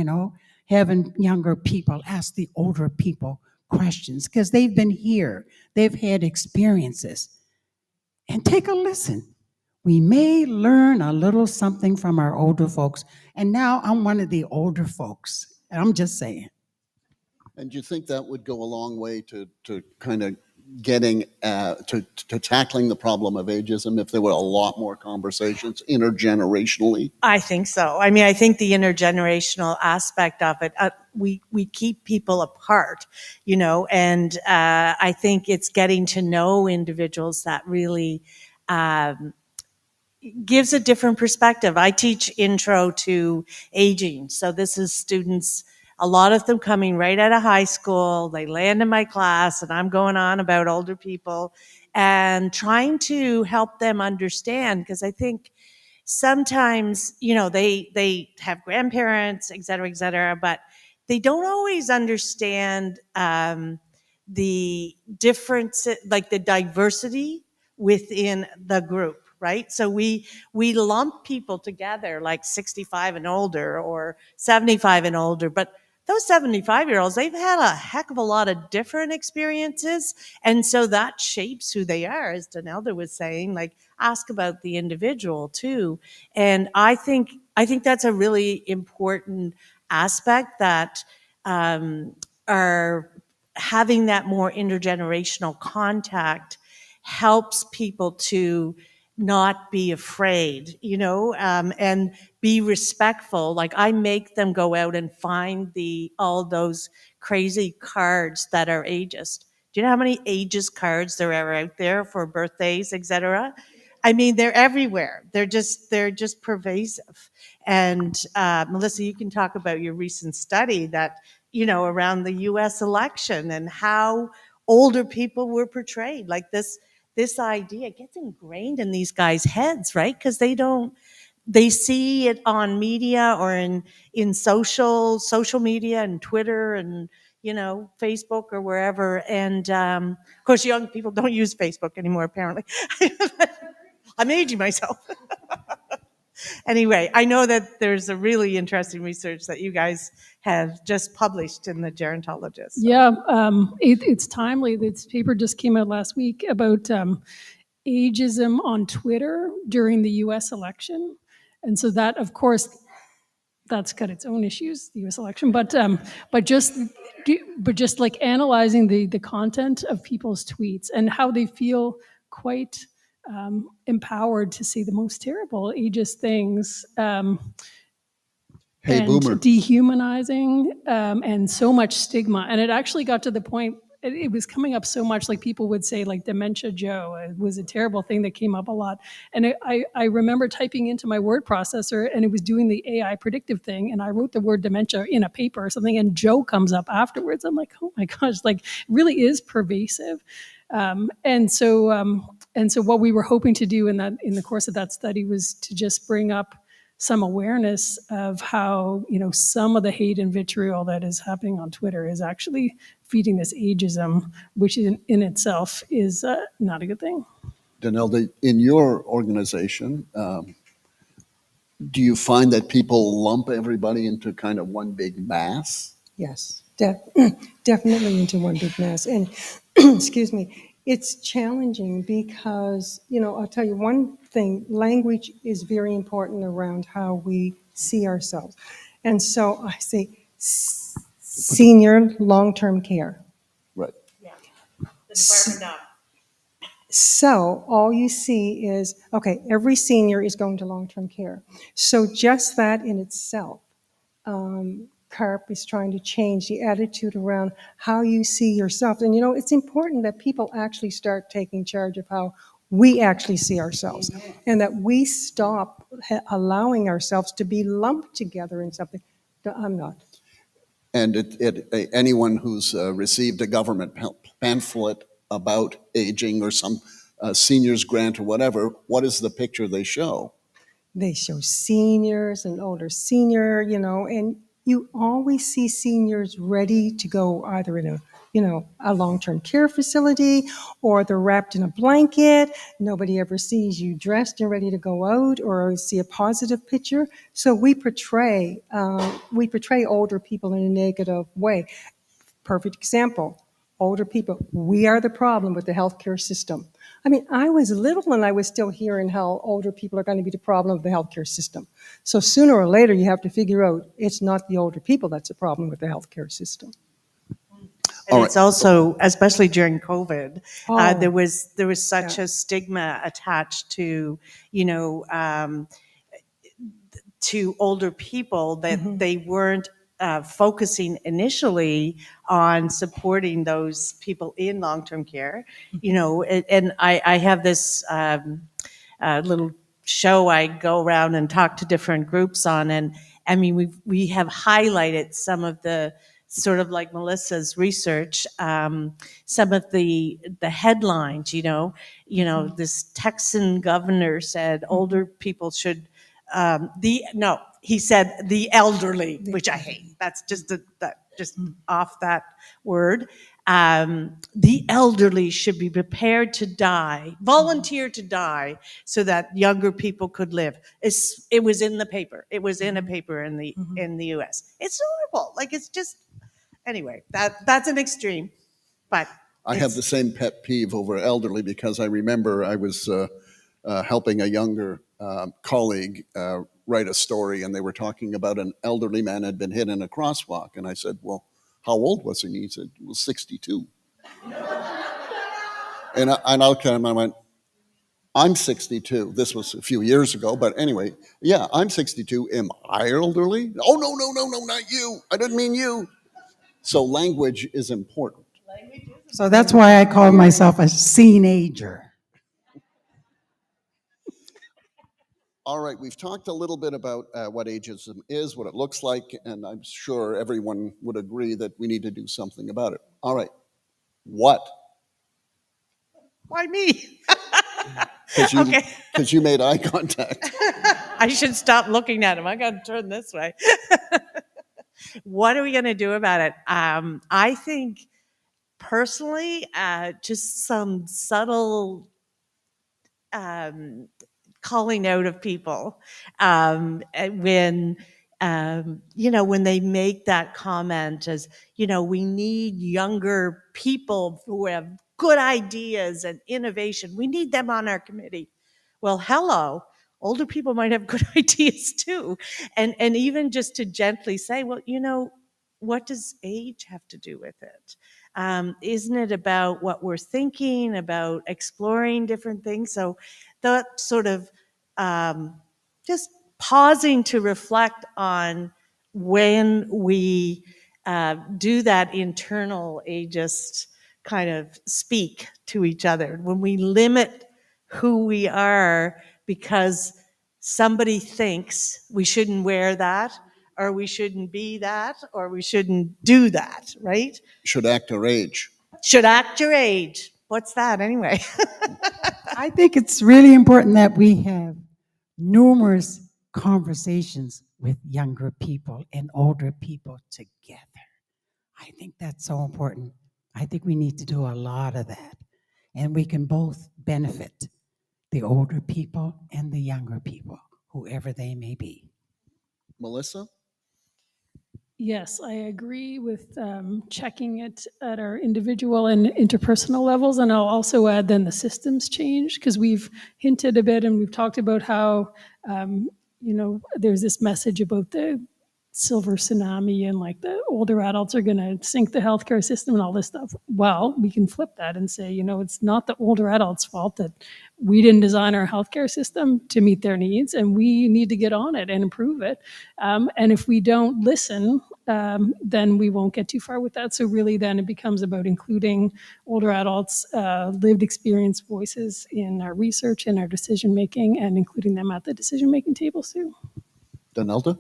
having younger people ask the older people questions because they've been here, they've had experiences, and take a listen. We may learn a little something from our older folks. And now I'm one of the older folks. I'm just saying. And do you think that would go a long way to kind of getting to tackling the problem of ageism if there were a lot more conversations intergenerationally? I think so. I mean, I think the intergenerational aspect of it, we keep people apart, and I think it's getting to know individuals that really gives a different perspective. I teach intro to aging. So this is students, a lot of them coming right out of high school. They land in my class and I'm going on about older people and trying to help them understand, because I think sometimes, they have grandparents, et cetera, but they don't always understand the difference, like the diversity within the group, right? So we lump people together like 65 and older or 75 and older, but those 75-year-olds, they've had a heck of a lot of different experiences. And so that shapes who they are, as Donelda was saying, like ask about the individual too. And I think that's a really important aspect that are having that more intergenerational contact helps people to not be afraid, and be respectful. Like I make them go out and find all those crazy cards that are ageist. Do you know how many ageist cards there are out there for birthdays, etc.? I mean, they're everywhere. They're just pervasive. And Melissa, you can talk about your recent study that, around the U.S. election and how older people were portrayed. Like this idea gets ingrained in these guys' heads, right? Because they see it on media or in social media and Twitter and, Facebook or wherever. And of course, young people don't use Facebook anymore, apparently. I'm aging myself. Anyway, I know that there's a really interesting research that you guys have just published in the Gerontologist. So. Yeah, it's timely. This paper just came out last week about ageism on Twitter during the U.S. election. And so that, of course, that's got its own issues, the U.S. election, but just like analyzing the content of people's tweets and how they feel quite empowered to say the most terrible ageist things, Hey, and boomer. dehumanizing, and so much stigma. And it actually got to the point, it was coming up so much, like people would say like dementia Joe. It was a terrible thing that came up a lot. And I remember typing into my word processor and it was doing the AI predictive thing. And I wrote the word dementia in a paper or something and Joe comes up afterwards. I'm like, oh my gosh, like really is pervasive. And so what we were hoping to do in the course of that study was to just bring up some awareness of how, some of the hate and vitriol that is happening on Twitter is actually feeding this ageism, which in itself is not a good thing. Donelda, in your organization, do you find that people lump everybody into kind of one big mass? Yes, definitely into one big mass. And excuse me, it's challenging because, I'll tell you one thing, language is very important around how we see ourselves. And so I say senior long-term care. Right. So all you see is, okay, every senior is going to long-term care. So just that in itself, CARP is trying to change the attitude around how you see yourself. And it's important that people actually start taking charge of how we actually see ourselves, and that we stop allowing ourselves to be lumped together in something. No, I'm not. And anyone who's received a government pamphlet about aging or some seniors grant or whatever, what is the picture they show? They show seniors and older senior, and you always see seniors ready to go either in a long-term care facility, or they're wrapped in a blanket. Nobody ever sees you dressed and ready to go out or see a positive picture. So we portray older people in a negative way. Perfect example. Older people, we are the problem with the healthcare system. I mean, I was little and I was still hearing how older people are going to be the problem of the healthcare system. So sooner or later, you have to figure out it's not the older people that's the problem with the healthcare system. And it's also, especially during COVID, Oh. there was such a stigma attached to, to older people that they weren't focusing initially on supporting those people in long-term care, and I have this little show I go around and talk to different groups on, and I mean we have highlighted some of the sort of like Melissa's research, some of the headlines, this Texan governor said older people should he said the elderly, which I hate. That's just off that word. The elderly should be prepared to die, volunteer to die, so that younger people could live. It was in the paper. It was in a paper in the U.S. It's horrible. Like, it's just, anyway. That's an extreme, but I have the same pet peeve over elderly, because I remember I was helping a younger colleague write a story, and they were talking about an elderly man had been hit in a crosswalk. And I said, well, how old was he? And he said, well, 62. And I looked at him and I went, I'm 62. This was a few years ago, but anyway, yeah, I'm 62. Am I elderly? Oh, no, not you. I didn't mean you. So language is important. So that's why I call myself a seenager. All right, we've talked a little bit about what ageism is, what it looks like, and I'm sure everyone would agree that we need to do something about it. All right, what? why me? Because you made eye contact. I should stop looking at him. I got to turn this way. What are we going to do about it? I think personally, just some subtle calling out of people when when they make that comment, as we need younger people who have good ideas and innovation. We need them on our committee. Well, hello, older people might have good ideas too, and even just to gently say, well, what does age have to do with it? Isn't it about what we're thinking, about exploring different things? So that sort of just pausing to reflect on when we do that internal ageist kind of speak to each other, when we limit who we are because somebody thinks we shouldn't wear that, or we shouldn't be that, or we shouldn't do that, right? Should act our age. Should act your age. What's that anyway? I think it's really important that we have numerous conversations with younger people and older people together. I think that's so important. I think we need to do a lot of that. And we can both benefit, the older people and the younger people, whoever they may be. Melissa? Yes, I agree with checking it at our individual and interpersonal levels. And I'll also add then the systems change, because we've hinted a bit and we've talked about how, there's this message about the silver tsunami and like the older adults are going to sink the healthcare system and all this stuff. Well, we can flip that and say, it's not the older adults' fault that we didn't design our healthcare system to meet their needs, and we need to get on it and improve it. And if we don't listen, then we won't get too far with that. So really then it becomes about including older adults' lived experience voices in our research and our decision making, and including them at the decision making table too. Donalda?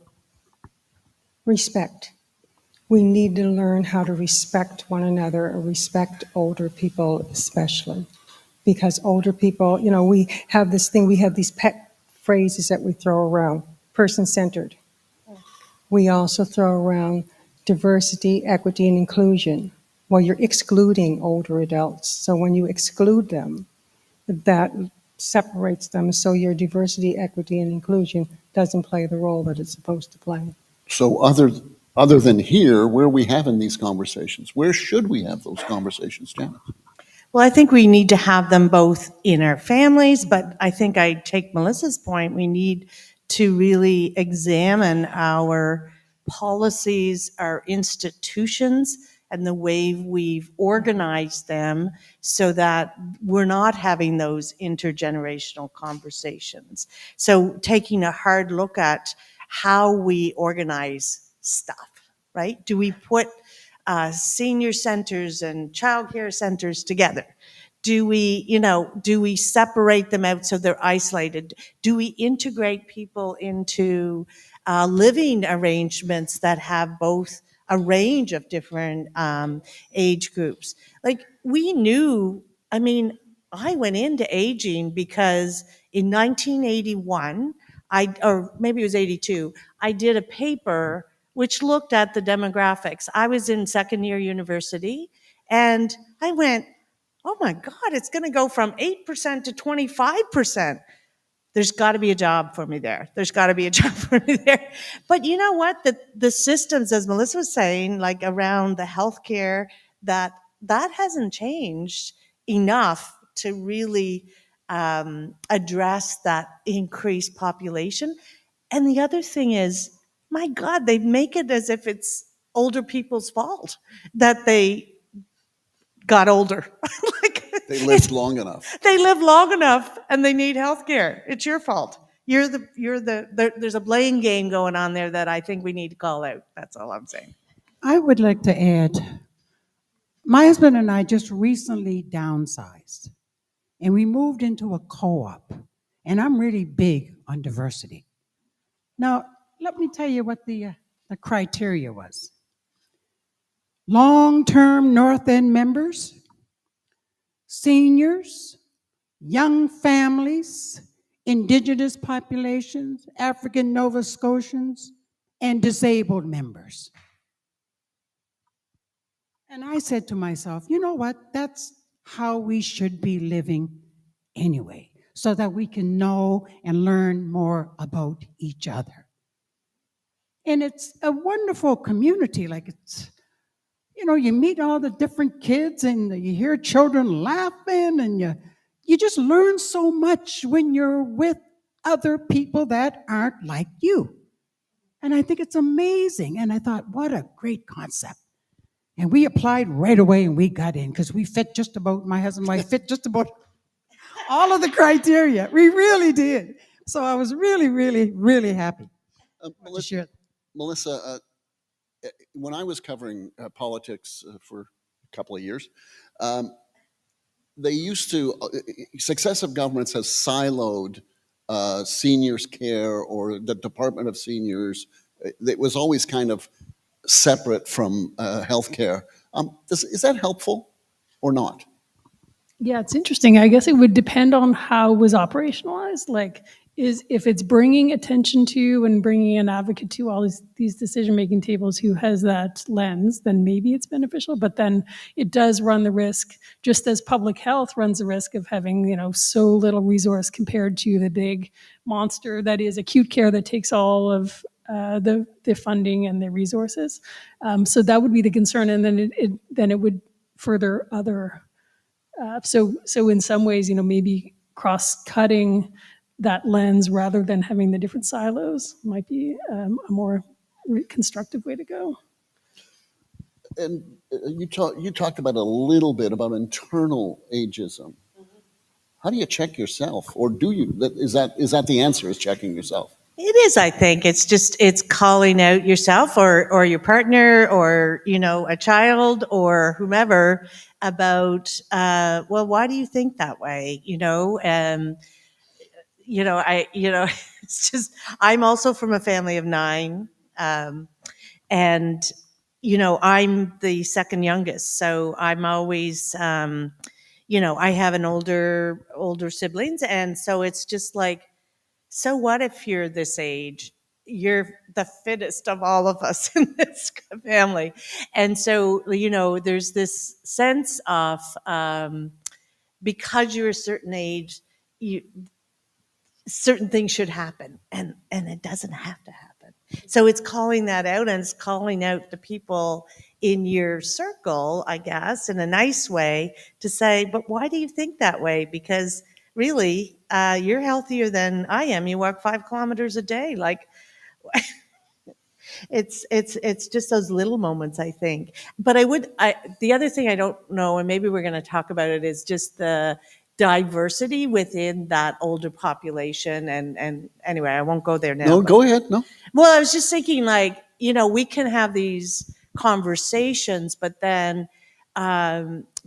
Respect. We need to learn how to respect one another and respect older people especially. Because older people, we have this thing, we have these pet phrases that we throw around, person-centered. We also throw around diversity, equity, and inclusion. Well, you're excluding older adults. So when you exclude them, that separates them. So your diversity, equity, and inclusion doesn't play the role that it's supposed to play. So other than here, where are we having these conversations? Where should we have those conversations, Janet? Well, I think we need to have them both in our families, but I think I take Melissa's point. We need to really examine our policies, our institutions, and the way we've organized them so that we're not having those intergenerational conversations. So taking a hard look at how we organize stuff, right? Do we put senior centers and childcare centers together? Do we separate them out so they're isolated? Do we integrate people into living arrangements that have both a range of different age groups? Like we knew, I went into aging because in 1981, or maybe it was 82, I did a paper which looked at the demographics. I was in second year university and I went, oh my God, it's going to go from 8% to 25%. There's got to be a job for me there. There's got to be a job for me there. But you know what? The systems, as Melissa was saying, like around the healthcare, that hasn't changed enough to really address that increased population. And the other thing is, my God, they make it as if it's older people's fault that they got older. They lived long enough. They live long enough and they need health care. It's your fault. There's a blame game going on there that I think we need to call out. That's all I'm saying. I would like to add, my husband and I just recently downsized, and we moved into a co-op, and I'm really big on diversity. Now, let me tell you what the criteria was. Long-term North End members, seniors, young families, Indigenous populations, African Nova Scotians, and disabled members. And I said to myself, you know what? That's how we should be living anyway, so that we can know and learn more about each other. And it's a wonderful community. Like it's, you meet all the different kids and you hear children laughing, and you just learn so much when you're with other people that aren't like you. And I think it's amazing. And I thought, what a great concept. And we applied right away and we got in because we fit just about, my husband and I fit just about all of the criteria. We really did. So I was really, really, really happy to share that. Melissa, when I was covering politics for a couple of years, they used to, successive governments have siloed seniors care or the Department of Seniors. It was always kind of separate from healthcare. Is that helpful or not? Yeah, it's interesting. I guess it would depend on how it was operationalized. Like, if it's bringing attention to and bringing an advocate to all these decision-making tables who has that lens, then maybe it's beneficial. But then it does run the risk, just as public health runs the risk of having, so little resource compared to the big monster that is acute care that takes all of the funding and the resources. So that would be the concern, and then it would further other. So in some ways, maybe cross-cutting that lens rather than having the different silos might be a more constructive way to go. And you talked about a little bit about internal ageism. How do you check yourself, or do you? Is that the answer? Is checking yourself? It is, I think. It's calling out yourself or your partner or, a child or whomever about, well, why do you think that way? It's just, I'm also from a family of 9. And, I'm the second youngest. So I'm always, I have an older siblings. And so it's just like, so what if you're this age? You're the fittest of all of us in this family. And so, there's this sense of because you're a certain age, certain things should happen, and it doesn't have to happen. So it's calling that out, and it's calling out the people in your circle, I guess, in a nice way to say, but why do you think that way? Because really, you're healthier than I am. You walk 5 kilometers a day. Like, it's just those little moments, I think. But the other thing I don't know, and maybe we're going to talk about it, is just the diversity within that older population. And anyway, I won't go there now. No, go ahead. No. Well, I was just thinking, like, we can have these conversations, but then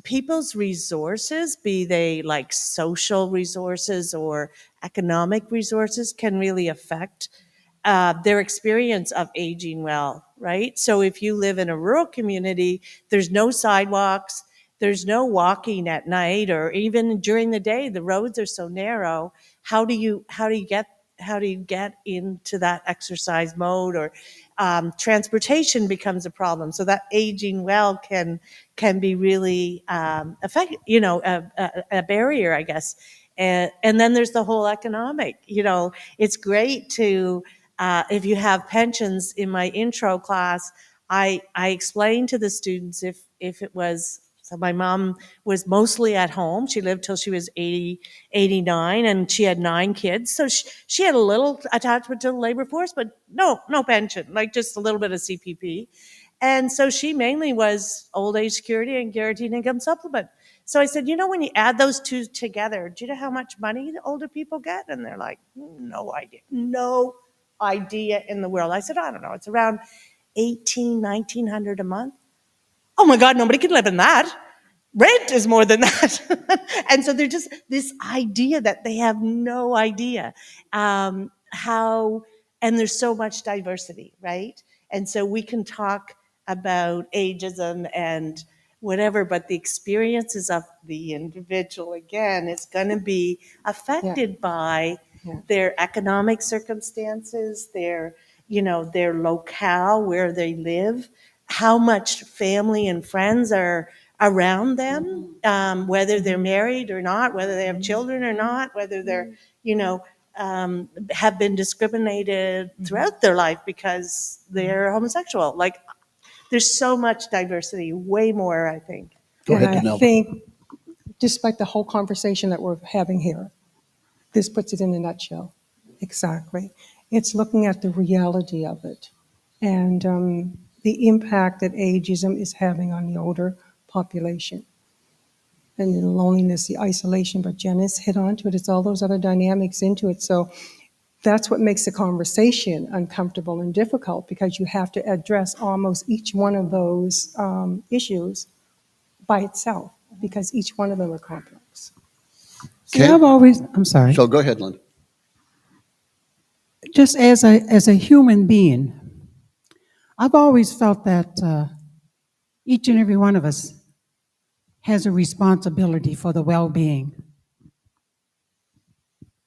people's resources, be they like social resources or economic resources, can really affect their experience of aging well, right? So if you live in a rural community, there's no sidewalks, there's no walking at night, or even during the day, the roads are so narrow. How do you get into that exercise mode? Or transportation becomes a problem. So that aging well can be really affect, a barrier, I guess. And then there's the whole economic. It's great to if you have pensions. In my intro class, I explained to the students if it was. So my mom was mostly at home. She lived till she was 89, and she had 9 kids. So she had a little attachment to the labor force, but no pension, like just a little bit of CPP. And so she mainly was old age security and guaranteed income supplement. So I said, when you add those two together, do you know how much money the older people get? And they're like, no idea in the world. I said, I don't know. It's around $1,900 a month. Oh my God, nobody can live in that. Rent is more than that. And so they're just this idea that they have no idea how, and there's so much diversity, right? And so we can talk about ageism and whatever, but the experiences of the individual, again, is going to be affected by their economic circumstances, their locale where they live, how much family and friends are around them, whether they're married or not, whether they have children or not, whether they're, have been discriminated throughout their life because they're homosexual. Like, there's so much diversity, way more, I think. Go ahead, And I Danelle. think, despite the whole conversation that we're having here, this puts it in a nutshell. Exactly. It's looking at the reality of it and the impact that ageism is having on the older population. And the loneliness, the isolation, but Janice hit onto it. It's all those other dynamics into it. So that's what makes the conversation uncomfortable and difficult, because you have to address almost each one of those issues by itself, because each one of them are complex. See, I'm sorry. So go ahead, Linda. Just as a human being, I've always felt that each and every one of us has a responsibility for the well-being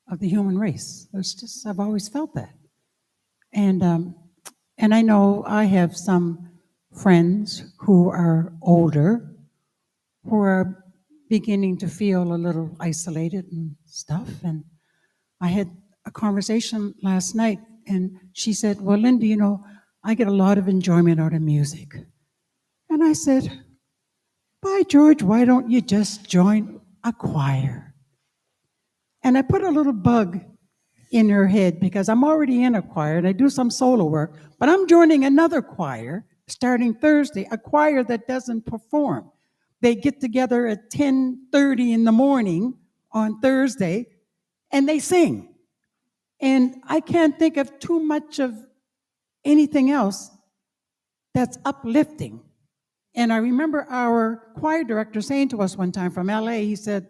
of the human race. I've always felt that. And I know I have some friends who are older, who are beginning to feel a little isolated and stuff. And I had a conversation last night And she said, well, Linda, you know, I get a lot of enjoyment out of music. And I said, by George, why don't you just join a choir? And I put a little bug in her head because I'm already in a choir and I do some solo work, but I'm joining another choir starting Thursday, a choir that doesn't perform. They get together at 10:30 in the morning on Thursday and they sing. And I can't think of too much of anything else that's uplifting. And I remember our choir director saying to us one time from LA, he said,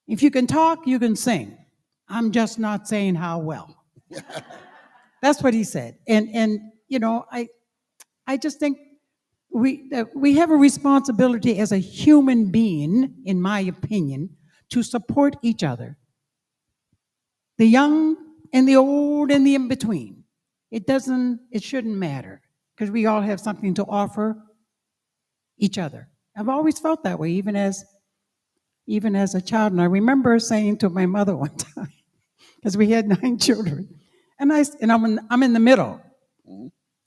if you can talk, you can sing. I'm just not saying how well. That's what he said. And you know, I just think we have a responsibility as a human being, in my opinion, to support each other. The young and the old and the in-between. It shouldn't matter because we all have something to offer each other. I've always felt that way, even as a child. And I remember saying to my mother one time, because we had 9 children, and I'm in the middle.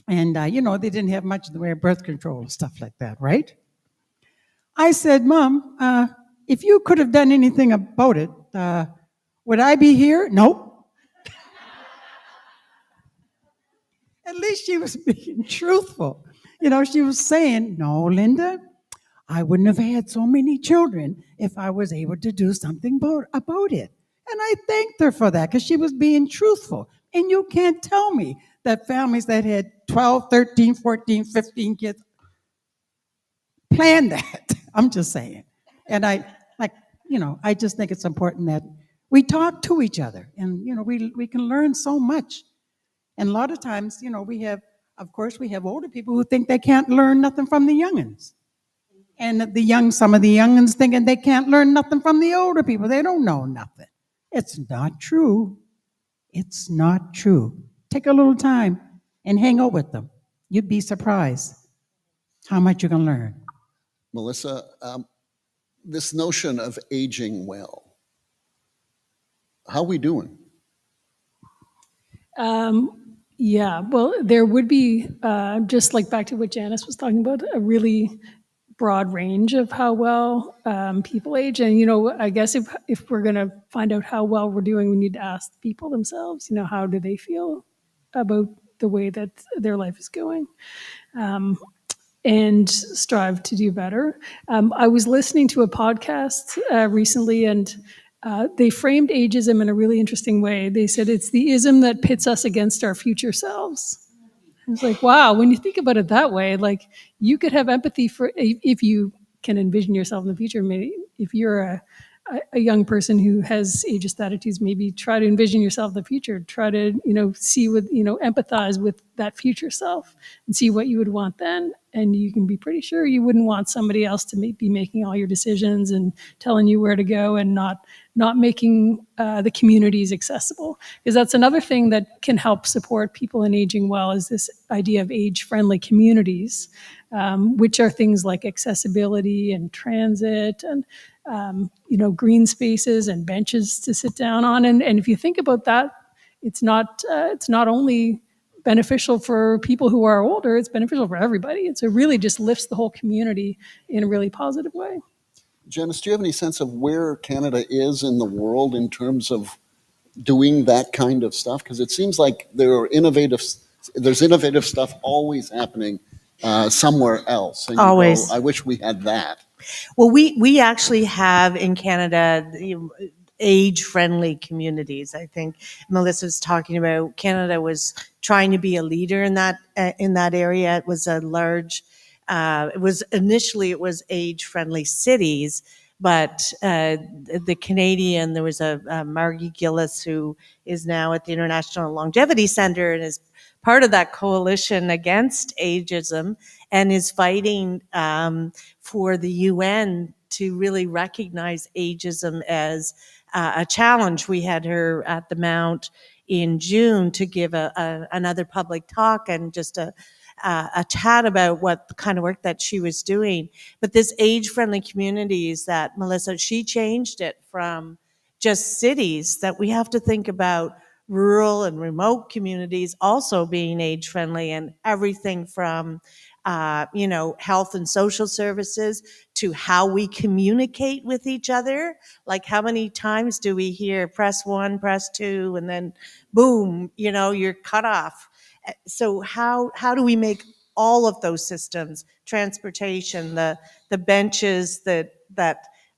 And, you know, they didn't have much in the way of birth control and stuff like that, right? I said, Mom, if you could have done anything about it, would I be here? Nope. At least she was being truthful. You know, she was saying, no, Linda, I wouldn't have had so many children if I was able to do something about it. And I thanked her for that because she was being truthful. And you can't tell me that families that had 12, 13, 14, 15 kids planned that. I'm just saying. And I just think it's important that we talk to each other. And, you know, we can learn so much. And a lot of times, you know, we have older people who think they can't learn nothing from the youngins. And some of the youngins thinking they can't learn nothing from the older people. They don't know nothing. It's not true. It's not true. Take a little time and hang out with them. You'd be surprised how much you can learn. Melissa, this notion of aging well, how are we doing? Yeah, well, there would be, just like back to what Janice was talking about, a really broad range of how well people age. And, you know, I guess if we're going to find out how well we're doing, we need to ask the people themselves, you know, how do they feel about the way that their life is going? And strive to do better. I was listening to a podcast recently, and they framed ageism in a really interesting way. They said it's the ism that pits us against our future selves. It's like, wow, when you think about it that way, like you could have empathy for, if you can envision yourself in the future, maybe if you're a young person who has ageist attitudes, maybe try to envision yourself in the future, try to, you know, see with, you know, empathize with that future self and see what you would want then. And you can be pretty sure you wouldn't want somebody else to be making all your decisions and telling you where to go and not making the communities accessible. Because that's another thing that can help support people in aging well is this idea of age-friendly communities, which are things like accessibility and transit and you know, green spaces and benches to sit down on. And if you think about that, it's not only beneficial for people who are older, it's beneficial for everybody. It really just lifts the whole community in a really positive way. Janice, do you have any sense of where Canada is in the world in terms of doing that kind of stuff? Because it seems like there's innovative stuff always happening somewhere else. And Always. I wish we had that. Well, we actually have in Canada age-friendly communities. I think Melissa's talking about Canada was trying to be a leader in that area. It was a large. It was age-friendly cities, but the Canadian, there was a Margie Gillis who is now at the International Longevity Centre and is part of that coalition against ageism and is fighting for the UN to really recognize ageism as a challenge. We had her at the Mount in June to give another public talk and just a chat about what the kind of work that she was doing. But this age-friendly communities that Melissa, she changed it from just cities, that we have to think about rural and remote communities also being age friendly, and everything from health and social services to how we communicate with each other. Like, how many times do we hear press 1, press 2, and then boom, you're cut off. So how do we make all of those systems, transportation, the benches that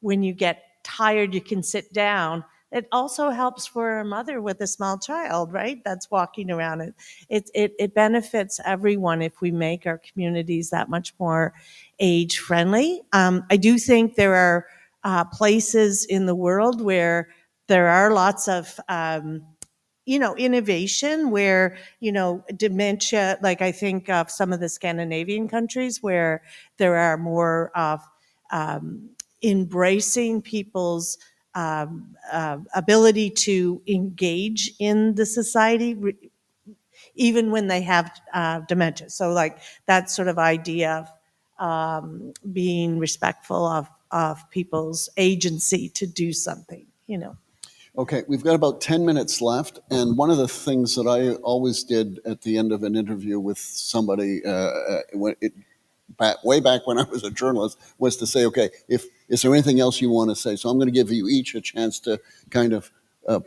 when you get tired you can sit down. It also helps for a mother with a small child, right? That's walking around. It benefits everyone if we make our communities that much more age friendly. I do think there are places in the world where there are lots of innovation where, dementia, like I think of some of the Scandinavian countries where there are more of embracing people's ability to engage in the society, even when they have dementia. So like that sort of idea of being respectful of people's agency to do something. Okay, we've got about 10 minutes left, and one of the things that I always did at the end of an interview with somebody, way back when I was a journalist, was to say, okay, is there anything else you want to say? So I'm going to give you each a chance to kind of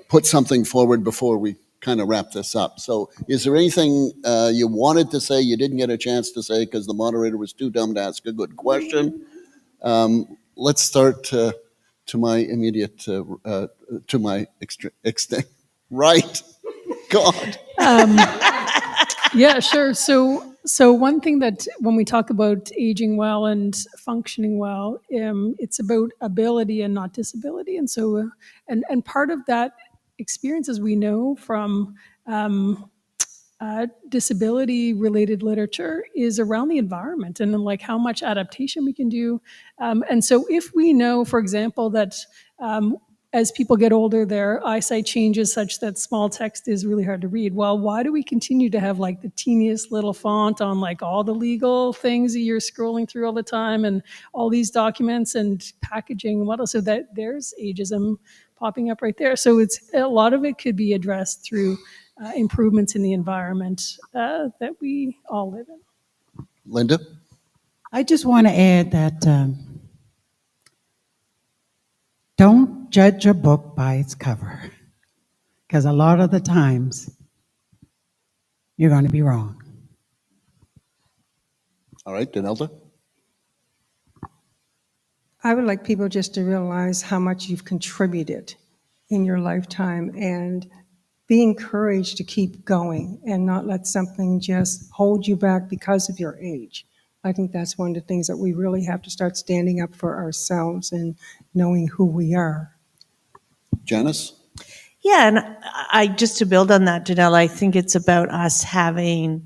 put something forward before we kind of wrap this up. So is there anything you wanted to say you didn't get a chance to say because the moderator was too dumb to ask a good question? Let's start to my immediate, to my extent. Right. God. Yeah, sure. So one thing that when we talk about aging well and functioning well, it's about ability and not disability. And so, and part of that experience, as we know from disability-related literature, is around the environment and like how much adaptation we can do. And so, if we know, for example, that as people get older, their eyesight changes such that small text is really hard to read. Well, why do we continue to have like the teeniest little font on like all the legal things that you're scrolling through all the time and all these documents and packaging and what else? So that there's ageism popping up right there. So it's a lot of it could be addressed through improvements in the environment that we all live in. Linda? I just want to add that don't judge a book by its cover, because a lot of the times you're going to be wrong. All right, Denelda? I would like people just to realize how much you've contributed in your lifetime and be encouraged to keep going and not let something just hold you back because of your age. I think that's one of the things that we really have to start standing up for ourselves and knowing who we are. Janice? Yeah, and I just to build on that, Janelle, I think it's about us having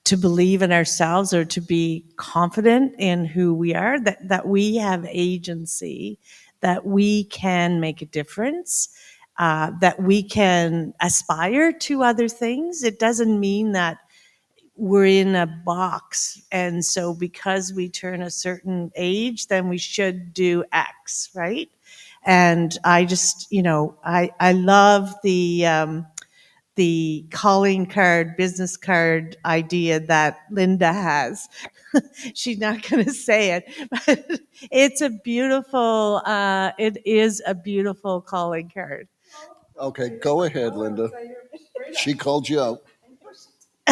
to believe in ourselves or to be confident in who we are, that we have agency, that we can make a difference, that we can aspire to other things. It doesn't mean that we're in a box. And so because we turn a certain age, then we should do X, right? And I just, I love the calling card, business card idea that Linda has. She's not going to say it, but it's a beautiful, it is a beautiful calling card. Okay, go ahead, Linda. She called you out.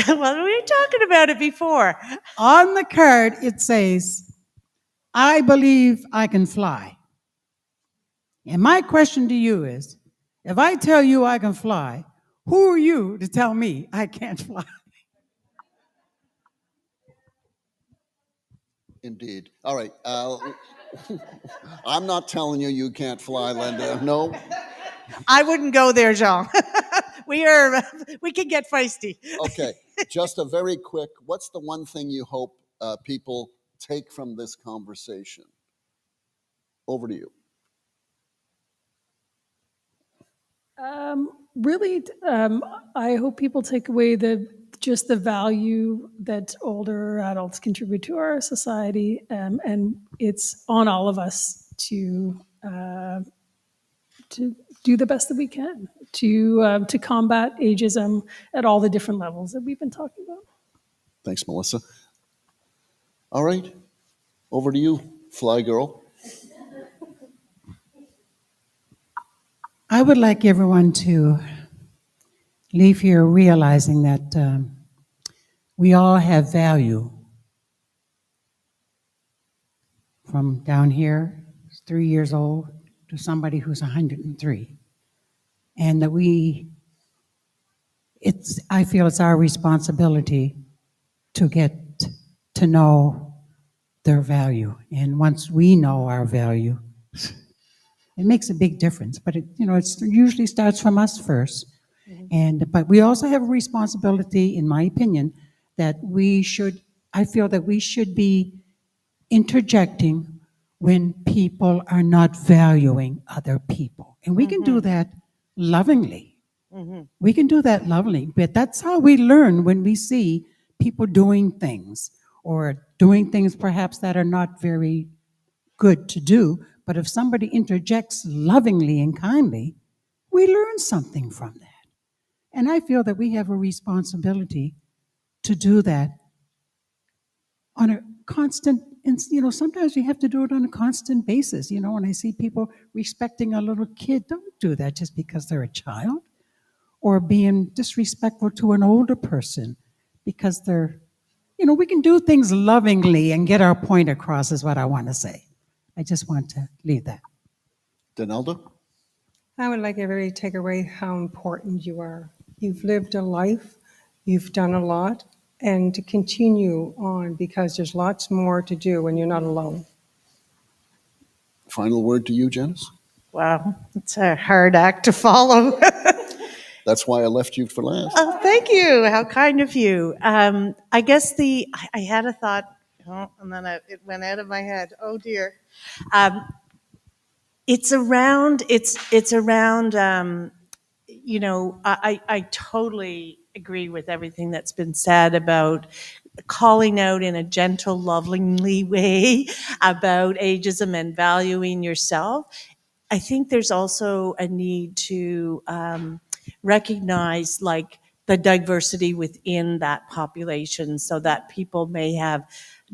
Well, we were talking about it before. On the card, it says, I believe I can fly. And my question to you is, if I tell you I can fly, who are you to tell me I can't fly? Indeed. All right. I'm not telling you you can't fly, Linda. No. I wouldn't go there, Jean. We can get feisty. Okay. Just a very quick, what's the one thing you hope people take from this conversation? Over to you. Really, I hope people take away just the value that older adults contribute to our society, and it's on all of us to do the best that we can to combat ageism at all the different levels that we've been talking about. Thanks, Melissa. All right, over to you, Fly Girl. I would like everyone to leave here realizing that we all have value. From down here, 3 years old, to somebody who's 103. And that I feel it's our responsibility to get to know their value. And once we know our value, it makes a big difference. But it usually starts from us first. But we also have a responsibility, in my opinion, that I feel that we should be interjecting when people are not valuing other people. And we can do that lovingly. We can do that lovingly. But that's how we learn, when we see people doing things, or doing things perhaps that are not very good to do. But if somebody interjects lovingly and kindly, we learn something from that. And I feel that we have a responsibility to do that on a constant, sometimes we have to do it on a constant basis. When I see people respecting a little kid, don't do that just because they're a child, or being disrespectful to an older person because we can do things lovingly and get our point across, is what I want to say. I just want to leave that. Donaldo? I would like everybody to take away how important you are. You've lived a life, you've done a lot, and to continue on, because there's lots more to do when you're not alone. Final word to you, Janice? Wow, it's a hard act to follow. That's why I left you for last. Oh, thank you. How kind of you. I guess I had a thought, and then it went out of my head. Oh dear. It's around. I totally agree with everything that's been said about calling out in a gentle, lovingly way about ageism and valuing yourself. I think there's also a need to recognize the diversity within that population, so that people may have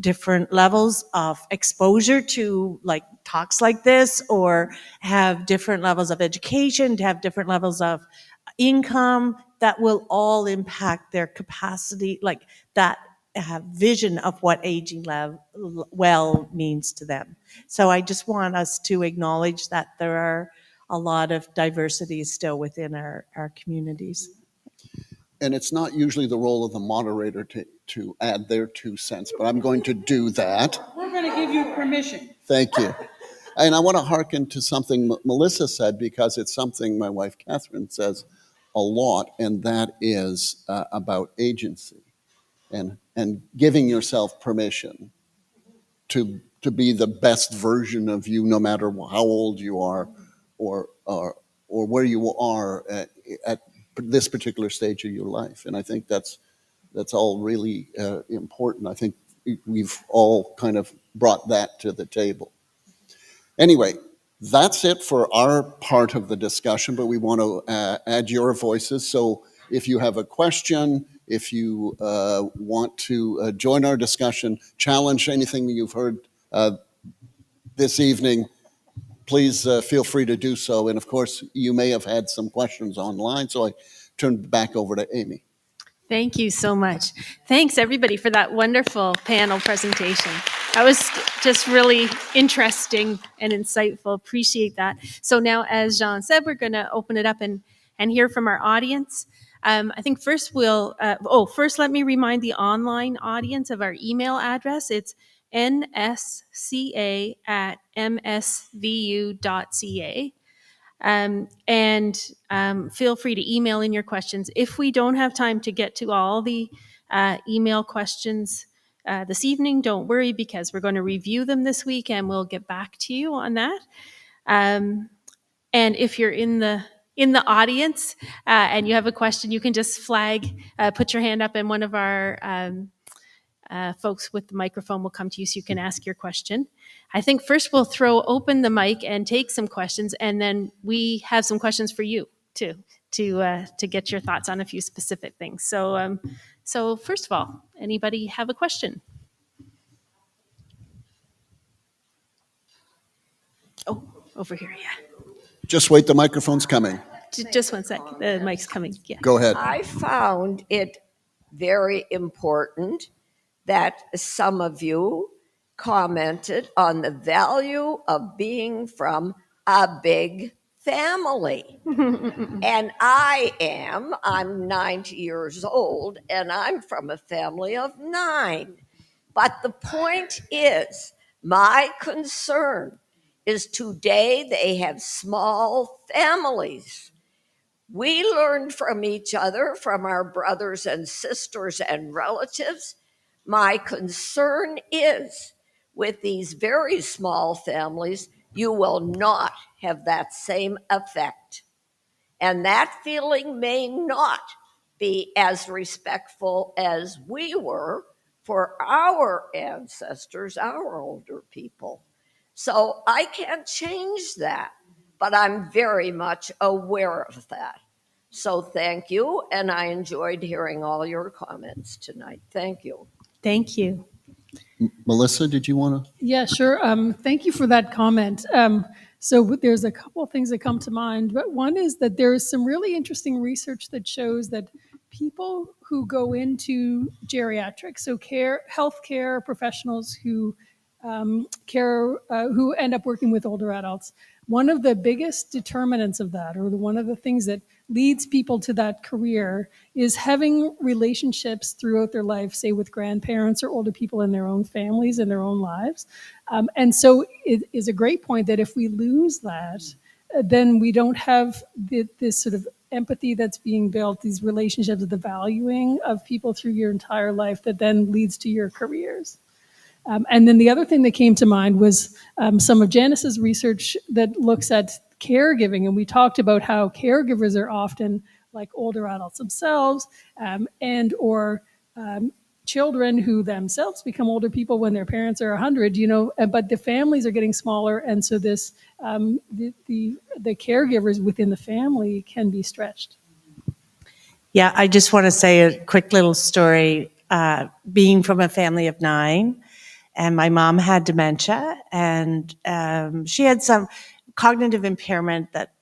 different levels of exposure to talks like this, or have different levels of education, to have different levels of income, that will all impact their capacity, that vision of what aging well means to them. So I just want us to acknowledge that there are a lot of diversity still within our communities. And it's not usually the role of the moderator to add their 2 cents, but I'm going to do that. We're going to give you permission. Thank you. And I want to hearken to something Melissa said, because it's something my wife Kathryn says a lot, and that is about agency and giving yourself permission to be the best version of you, no matter how old you are or where you are at this particular stage of your life. And I think that's all really important. I think we've all kind of brought that to the table. Anyway, that's it for our part of the discussion, but we want to add your voices. So if you have a question, if you want to join our discussion, challenge anything that you've heard this evening, please feel free to do so. And of course, you may have had some questions online, so I turn back over to Amy. Thank you so much. Thanks, everybody, for that wonderful panel presentation. That was just really interesting and insightful. Appreciate that. So now, as Jean said, we're going to open it up and hear from our audience. I think first first let me remind the online audience of our email address. It's nsca@msvu.ca. Feel free to email in your questions. If we don't have time to get to all the email questions this evening, don't worry, because we're going to review them this week and we'll get back to you on that. And if you're in the audience and you have a question, you can just put your hand up, and one of our folks with the microphone will come to you so you can ask your question. I think first we'll throw open the mic and take some questions, and then we have some questions for you too to get your thoughts on a few specific things. So first of all, anybody have a question? Oh, over here, yeah. Just wait, the microphone's coming. Just one sec. The mic's coming. Yeah. Go ahead. I found it very important that some of you commented on the value of being from a big family. And I'm 90 years old, and I'm from a family of 9. But the point is, my concern is today they have small families. We learned from each other, from our brothers and sisters and relatives. My concern is with these very small families, you will not have that same effect. And that feeling may not be as respectful as we were for our ancestors, our older people. So I can't change that, but I'm very much aware of that. So thank you, and I enjoyed hearing all your comments tonight. Thank you. Thank you. Melissa, did you want to? Yeah, sure. Thank you for that comment. So there's a couple of things that come to mind, but one is that there is some really interesting research that shows that people who go into geriatrics, so healthcare professionals who who end up working with older adults, one of the biggest determinants of that, or one of the things that leads people to that career, is having relationships throughout their life, say with grandparents or older people in their own families and their own lives. And so it is a great point that if we lose that, then we don't have this sort of empathy that's being built, these relationships, the valuing of people through your entire life that then leads to your careers. And then the other thing that came to mind was some of Janice's research that looks at caregiving. And we talked about how caregivers are often like older adults themselves, and or children who themselves become older people when their parents are 100, but the families are getting smaller. And so this the caregivers within the family can be stretched. Yeah, I just want to say a quick little story. Being from a family of 9, and my mom had dementia, and she had some cognitive impairment that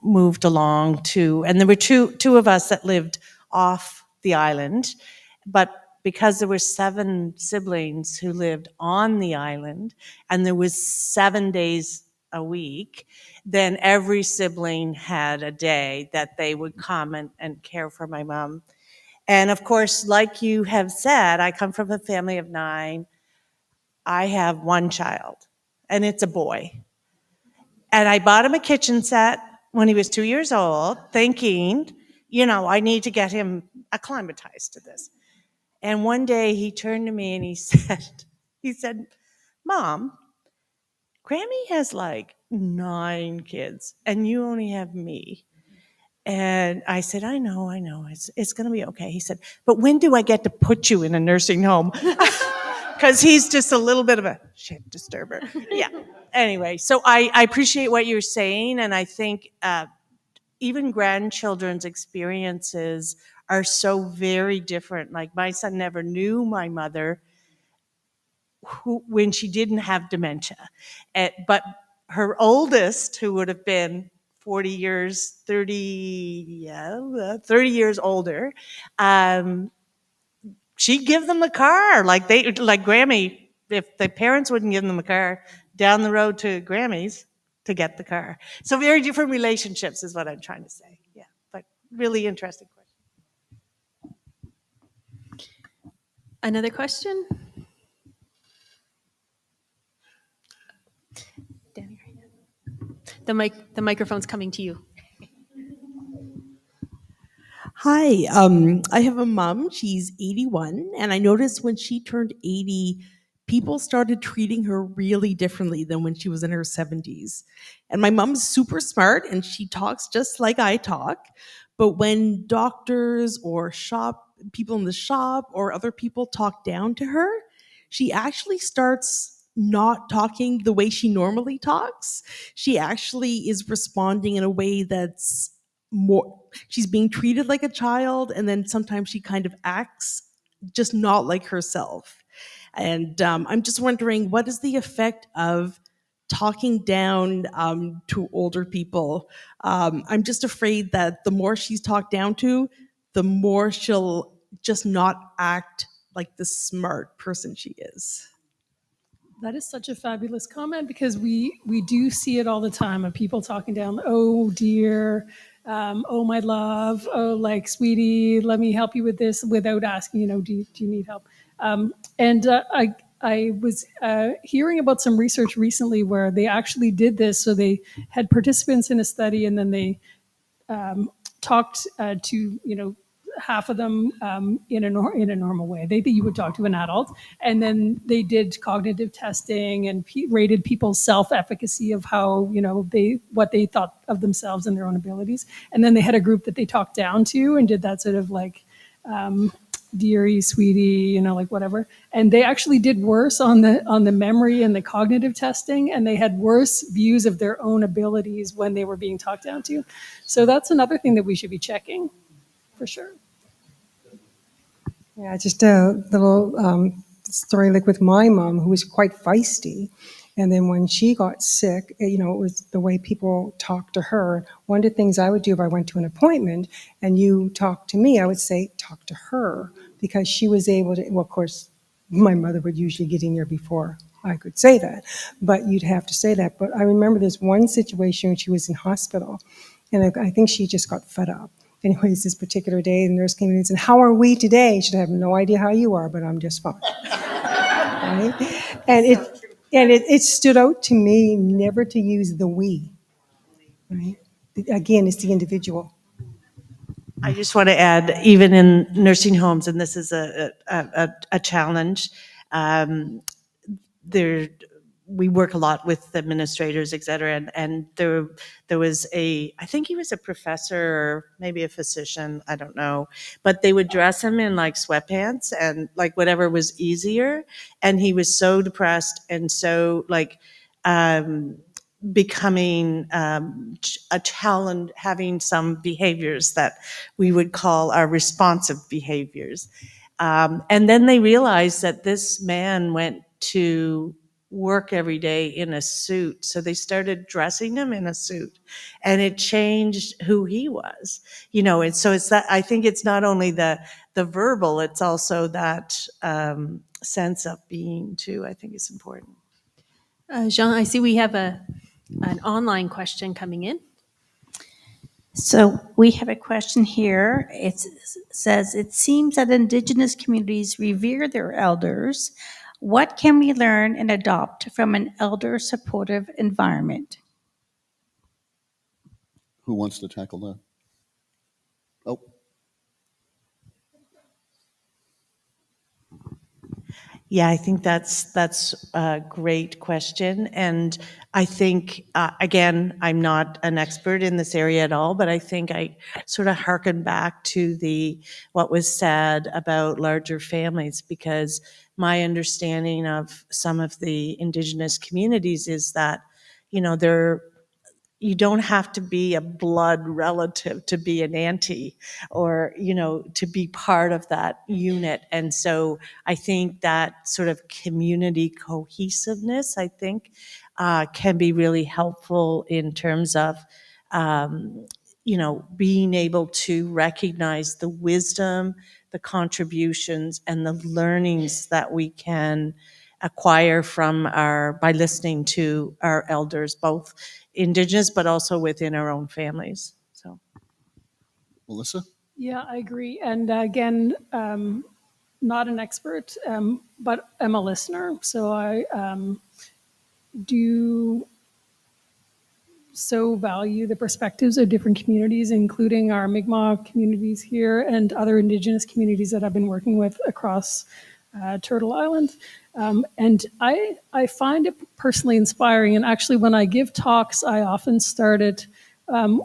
moved along to, and there were two of us that lived off the island, but because there were 7 siblings who lived on the island, and there was 7 days a week, then every sibling had a day that they would come and care for my mom. And of course, like you have said, I come from a family of 9. I have one child, and it's a boy. And I bought him a kitchen set when he was 2 years old, thinking, I need to get him acclimatized to this. And one day he turned to me and he said, Mom, Grammy has like 9 kids, and you only have me. And I said, I know, it's going to be okay. He said, but when do I get to put you in a nursing home? Because he's just a little bit of a shit disturber. Yeah. Anyway, so I appreciate what you're saying, and I think even grandchildren's experiences are so very different. Like my son never knew my mother when she didn't have dementia. But her oldest, who would have been 30 years older, she'd give them the car. Like Grammy, if the parents wouldn't give them the car, down the road to Grammy's to get the car. So very different relationships is what I'm trying to say. Yeah, but really interesting question. Another question? Danny, the microphone's coming to you. Hi, I have a mom. She's 81, and I noticed when she turned 80, people started treating her really differently than when she was in her 70s. And my mom's super smart, and she talks just like I talk. But when doctors or people in the shop or other people talk down to her, she actually starts not talking the way she normally talks. She actually is responding in a way that's she's being treated like a child, and then sometimes she kind of acts just not like herself. And I'm just wondering, what is the effect of talking down to older people? I'm just afraid that the more she's talked down to, the more she'll just not act like the smart person she is. That is such a fabulous comment, because we do see it all the time of people talking down, oh dear, oh my love, oh like sweetie, let me help you with this, without asking, do you need help? And I was hearing about some research recently where they actually did this. So they had participants in a study, and then they talked to half of them in a normal way. You would talk to an adult, and then they did cognitive testing and rated people's self-efficacy of how what they thought of themselves and their own abilities. And then they had a group that they talked down to and did that sort of like dearie, sweetie, like whatever. And they actually did worse on the memory and the cognitive testing, and they had worse views of their own abilities when they were being talked down to. So that's another thing that we should be checking, for sure. Yeah, just a little story like with my mom, who was quite feisty. And then when she got sick, it was the way people talked to her. One of the things I would do if I went to an appointment and you talked to me, I would say, talk to her, because she was able to, well, of course, my mother would usually get in there before I could say that, but you'd have to say that. But I remember this one situation when she was in hospital, and I think she just got fed up. Anyways, this particular day, the nurse came in and said, "How are we today?" She said, "I have no idea how you are, but I'm just fine." Right? And it stood out to me never to use the we. Right? Again, it's the individual. I just want to add, even in nursing homes, and this is a challenge, there we work a lot with administrators, et cetera, and there was I think he was a professor or maybe a physician, I don't know, but they would dress him in like sweatpants and like whatever was easier, and he was so depressed and so like becoming a challenge, having some behaviors that we would call our responsive behaviors. And then they realized that this man went to work every day in a suit. So they started dressing him in a suit, and it changed who he was, and so it's that, I think it's not only the verbal, it's also that sense of being too, I think is important. Jean, I see we have an online question coming in. So we have a question here. It says, it seems that Indigenous communities revere their elders. What can we learn and adopt from an elder supportive environment? Who wants to tackle that? Oh. Yeah, I think that's a great question. And I think, again, I'm not an expert in this area at all, but I think I sort of hearken back to what was said about larger families, because my understanding of some of the Indigenous communities is that, you don't have to be a blood relative to be an auntie or, to be part of that unit. And so I think that sort of community cohesiveness, I think, can be really helpful in terms of, being able to recognize the wisdom, the contributions, and the learnings that we can acquire by listening to our elders, both Indigenous but also within our own families. So, Melissa? Yeah, I agree. And again, not an expert, but I'm a listener. So I do so value the perspectives of different communities, including our Mi'kmaq communities here and other Indigenous communities that I've been working with across Turtle Island. And I find it personally inspiring. And actually, when I give talks, I often start it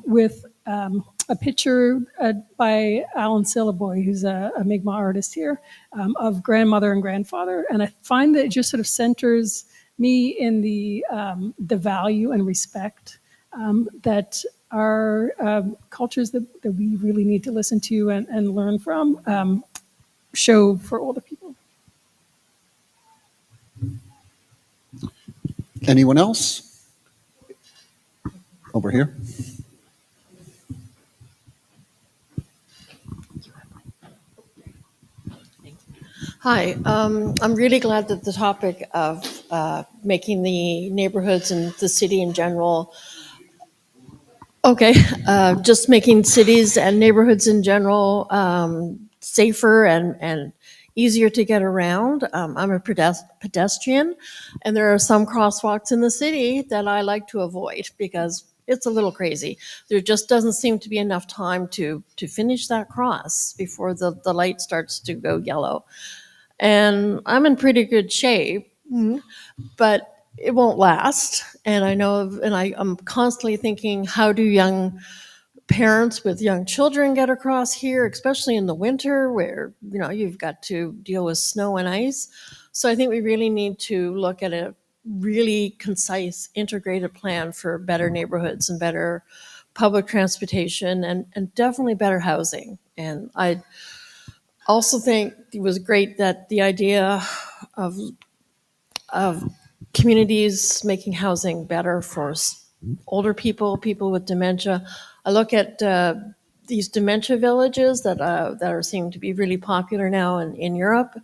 with a picture by Alan Sillaboy, who's a Mi'kmaq artist here, of grandmother and grandfather. And I find that it just sort of centers me in the value and respect that are cultures that we really need to listen to and learn from, show for older people. Anyone else? Over here. Hi, I'm really glad that the topic of making the neighborhoods and the city in general, just making cities and neighborhoods in general safer and easier to get around. I'm a pedestrian, and there are some crosswalks in the city that I like to avoid because it's a little crazy. There just doesn't seem to be enough time to finish that cross before the light starts to go yellow. And I'm in pretty good shape, but it won't last. And I know, and I'm constantly thinking, how do young parents with young children get across here, especially in the winter where, you've got to deal with snow and ice. So I think we really need to look at a really concise, integrated plan for better neighborhoods and better public transportation and definitely better housing. And I also think it was great that the idea of communities making housing better for older people, people with dementia. I look at these dementia villages that are seeming to be really popular now in Europe.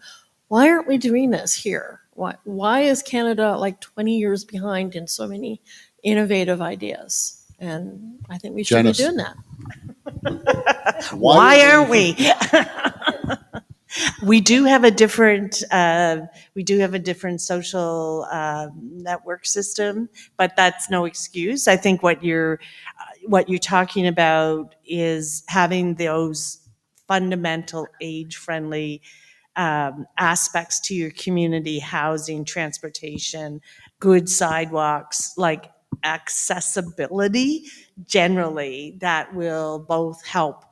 Why aren't we doing this here? Why is Canada like 20 years behind in so many innovative ideas? And I think we should Janice. be doing that. Why aren't we? We do have a different social network system, but that's no excuse. I think what you're talking about is having those fundamental age-friendly aspects to your community: housing, transportation, good sidewalks, like accessibility generally, that will both help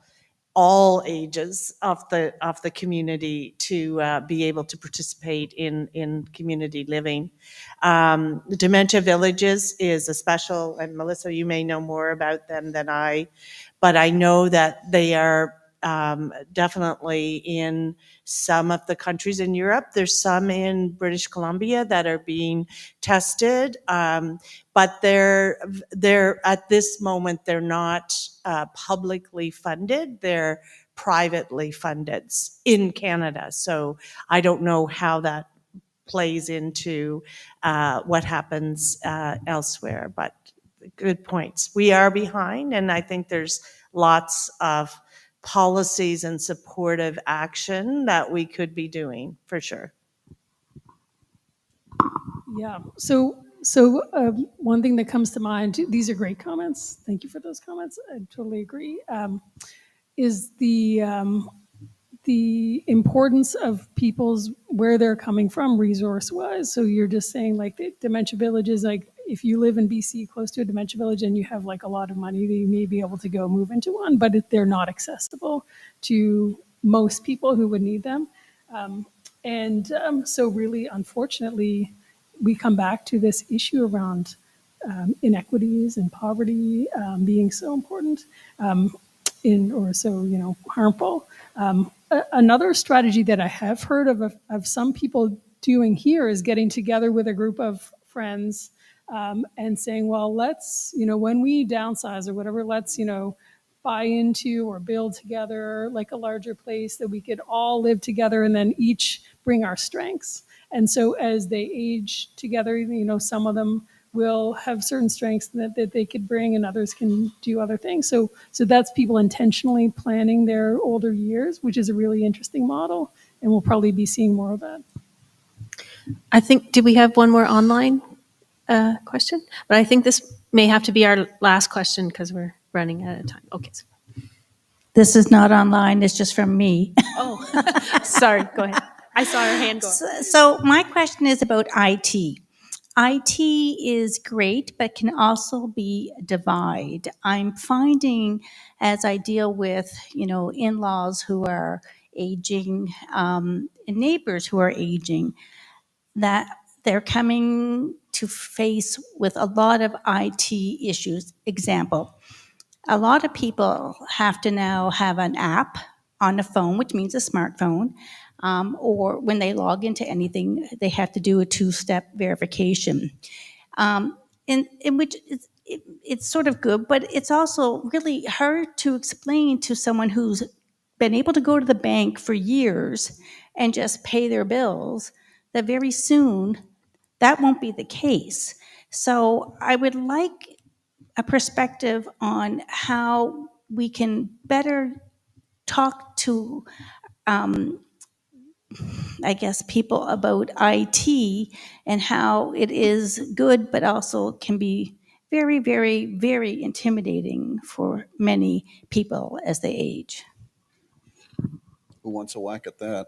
all ages of the community to be able to participate in community living. The Dementia Villages is a special, and Melissa, you may know more about them than I, but I know that they are definitely in some of the countries in Europe. There's some in British Columbia that are being tested, but they're at this moment they're not publicly funded. They're privately funded in Canada. So I don't know how that plays into what happens elsewhere, but good points. We are behind, and I think there's lots of policies and supportive action that we could be doing for sure. Yeah. So one thing that comes to mind, these are great comments. Thank you for those comments. I totally agree. Is the importance of people's where they're coming from resource-wise. So you're just saying like the dementia villages, like if you live in BC close to a dementia village and you have like a lot of money, you may be able to go move into one, but they're not accessible to most people who would need them. So really, unfortunately, we come back to this issue around inequities and poverty being so important or so harmful. Another strategy that I have heard of some people doing here is getting together with a group of friends and saying, well, let's, when we downsize or whatever, let's, buy into or build together like a larger place that we could all live together and then each bring our strengths. And so as they age together, some of them will have certain strengths that they could bring and others can do other things. So that's people intentionally planning their older years, which is a really interesting model. And we'll probably be seeing more of that. I think, do we have one more online question? But I think this may have to be our last question because we're running out of time. Okay. This is not online, it's just from me. Oh, sorry, go ahead. I saw her hand go up. So my question is about IT. IT is great, but can also be a divide. I'm finding as I deal with, in-laws who are aging, and neighbors who are aging, that they're coming to face with a lot of IT issues. Example, A lot of people have to now have an app on the phone, which means a smartphone, or when they log into anything, they have to do a two-step verification. In which it's sort of good, but it's also really hard to explain to someone who's been able to go to the bank for years and just pay their bills that very soon that won't be the case. So I would like a perspective on how we can better talk to, I guess, people about IT and how it is good, but also can be very, very, very intimidating for many people as they age. Who wants a whack at that?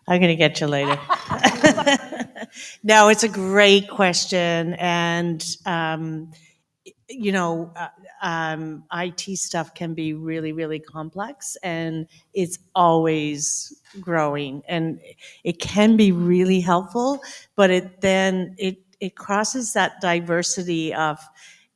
I'm going to get you later. No, it's a great question. And, IT stuff can be really, really complex, and it's always growing. And it can be really helpful, but it crosses that diversity of,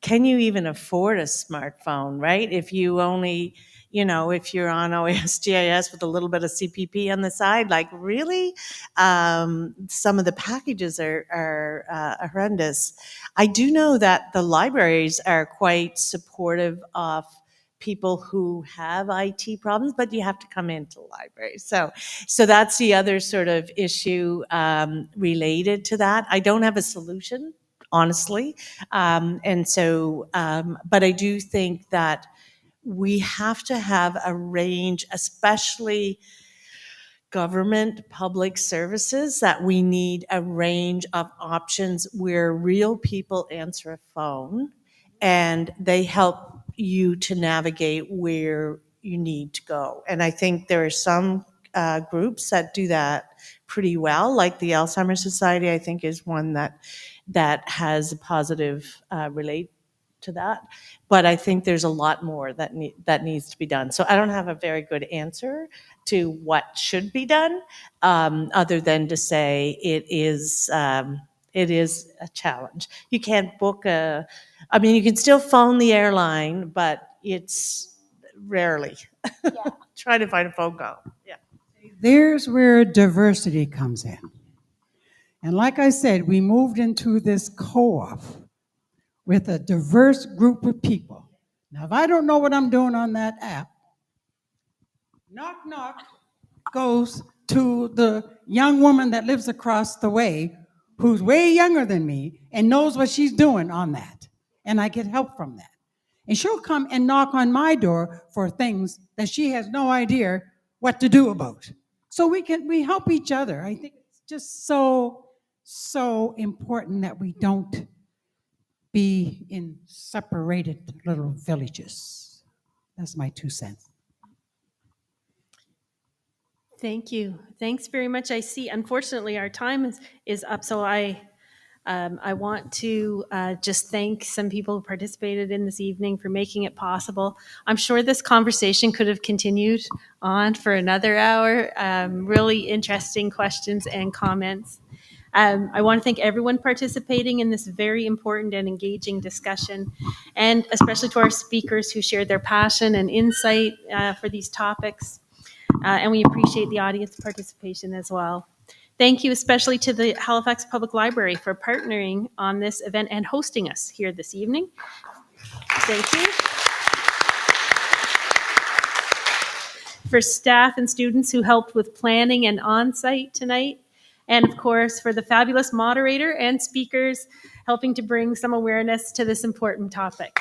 can you even afford a smartphone, right? If you only, if you're on OSGIS with a little bit of CPP on the side, like really, some of the packages are horrendous. I do know that the libraries are quite supportive of people who have IT problems, but you have to come into the library. So that's the other sort of issue related to that. I don't have a solution, honestly. But I do think that we have to have a range, especially government public services, that we need a range of options where real people answer a phone and they help you to navigate where you need to go. And I think there are some groups that do that pretty well, like the Alzheimer Society, I think, is one that has a positive relate to that. But I think there's a lot more that needs to be done. So I don't have a very good answer to what should be done, other than to say it is a challenge. You can't book you can still phone the airline, but it's rarely. Try to find a phone call. Yeah. There's where diversity comes in. And like I said, we moved into this co-op with a diverse group of people. Now, if I don't know what I'm doing on that app, knock, knock goes to the young woman that lives across the way, who's way younger than me and knows what she's doing on that. And I get help from that. And she'll come and knock on my door for things that she has no idea what to do about. So we help each other. I think it's just so important that we don't be in separated little villages. That's my 2 cents. Thank you. Thanks very much. I see, unfortunately, our time is up, so I want to just thank some people who participated in this evening for making it possible. I'm sure this conversation could have continued on for another hour. Really interesting questions and comments. I want to thank everyone participating in this very important and engaging discussion, and especially to our speakers who shared their passion and insight for these topics. And we appreciate the audience participation as well. Thank you especially to the Halifax Public Library for partnering on this event and hosting us here this evening. Thank you. For staff and students who helped with planning and on-site tonight. And of course, for the fabulous moderator and speakers helping to bring some awareness to this important topic.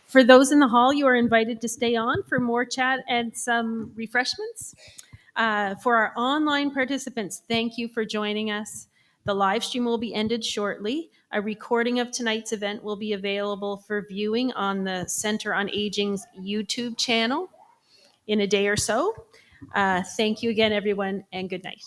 For those in the hall, you are invited to stay on for more chat and some refreshments. For our online participants, thank you for joining us. The live stream will be ended shortly. A recording of tonight's event will be available for viewing on the Center on Aging's YouTube channel in a day or so. Thank you again, everyone, and good night.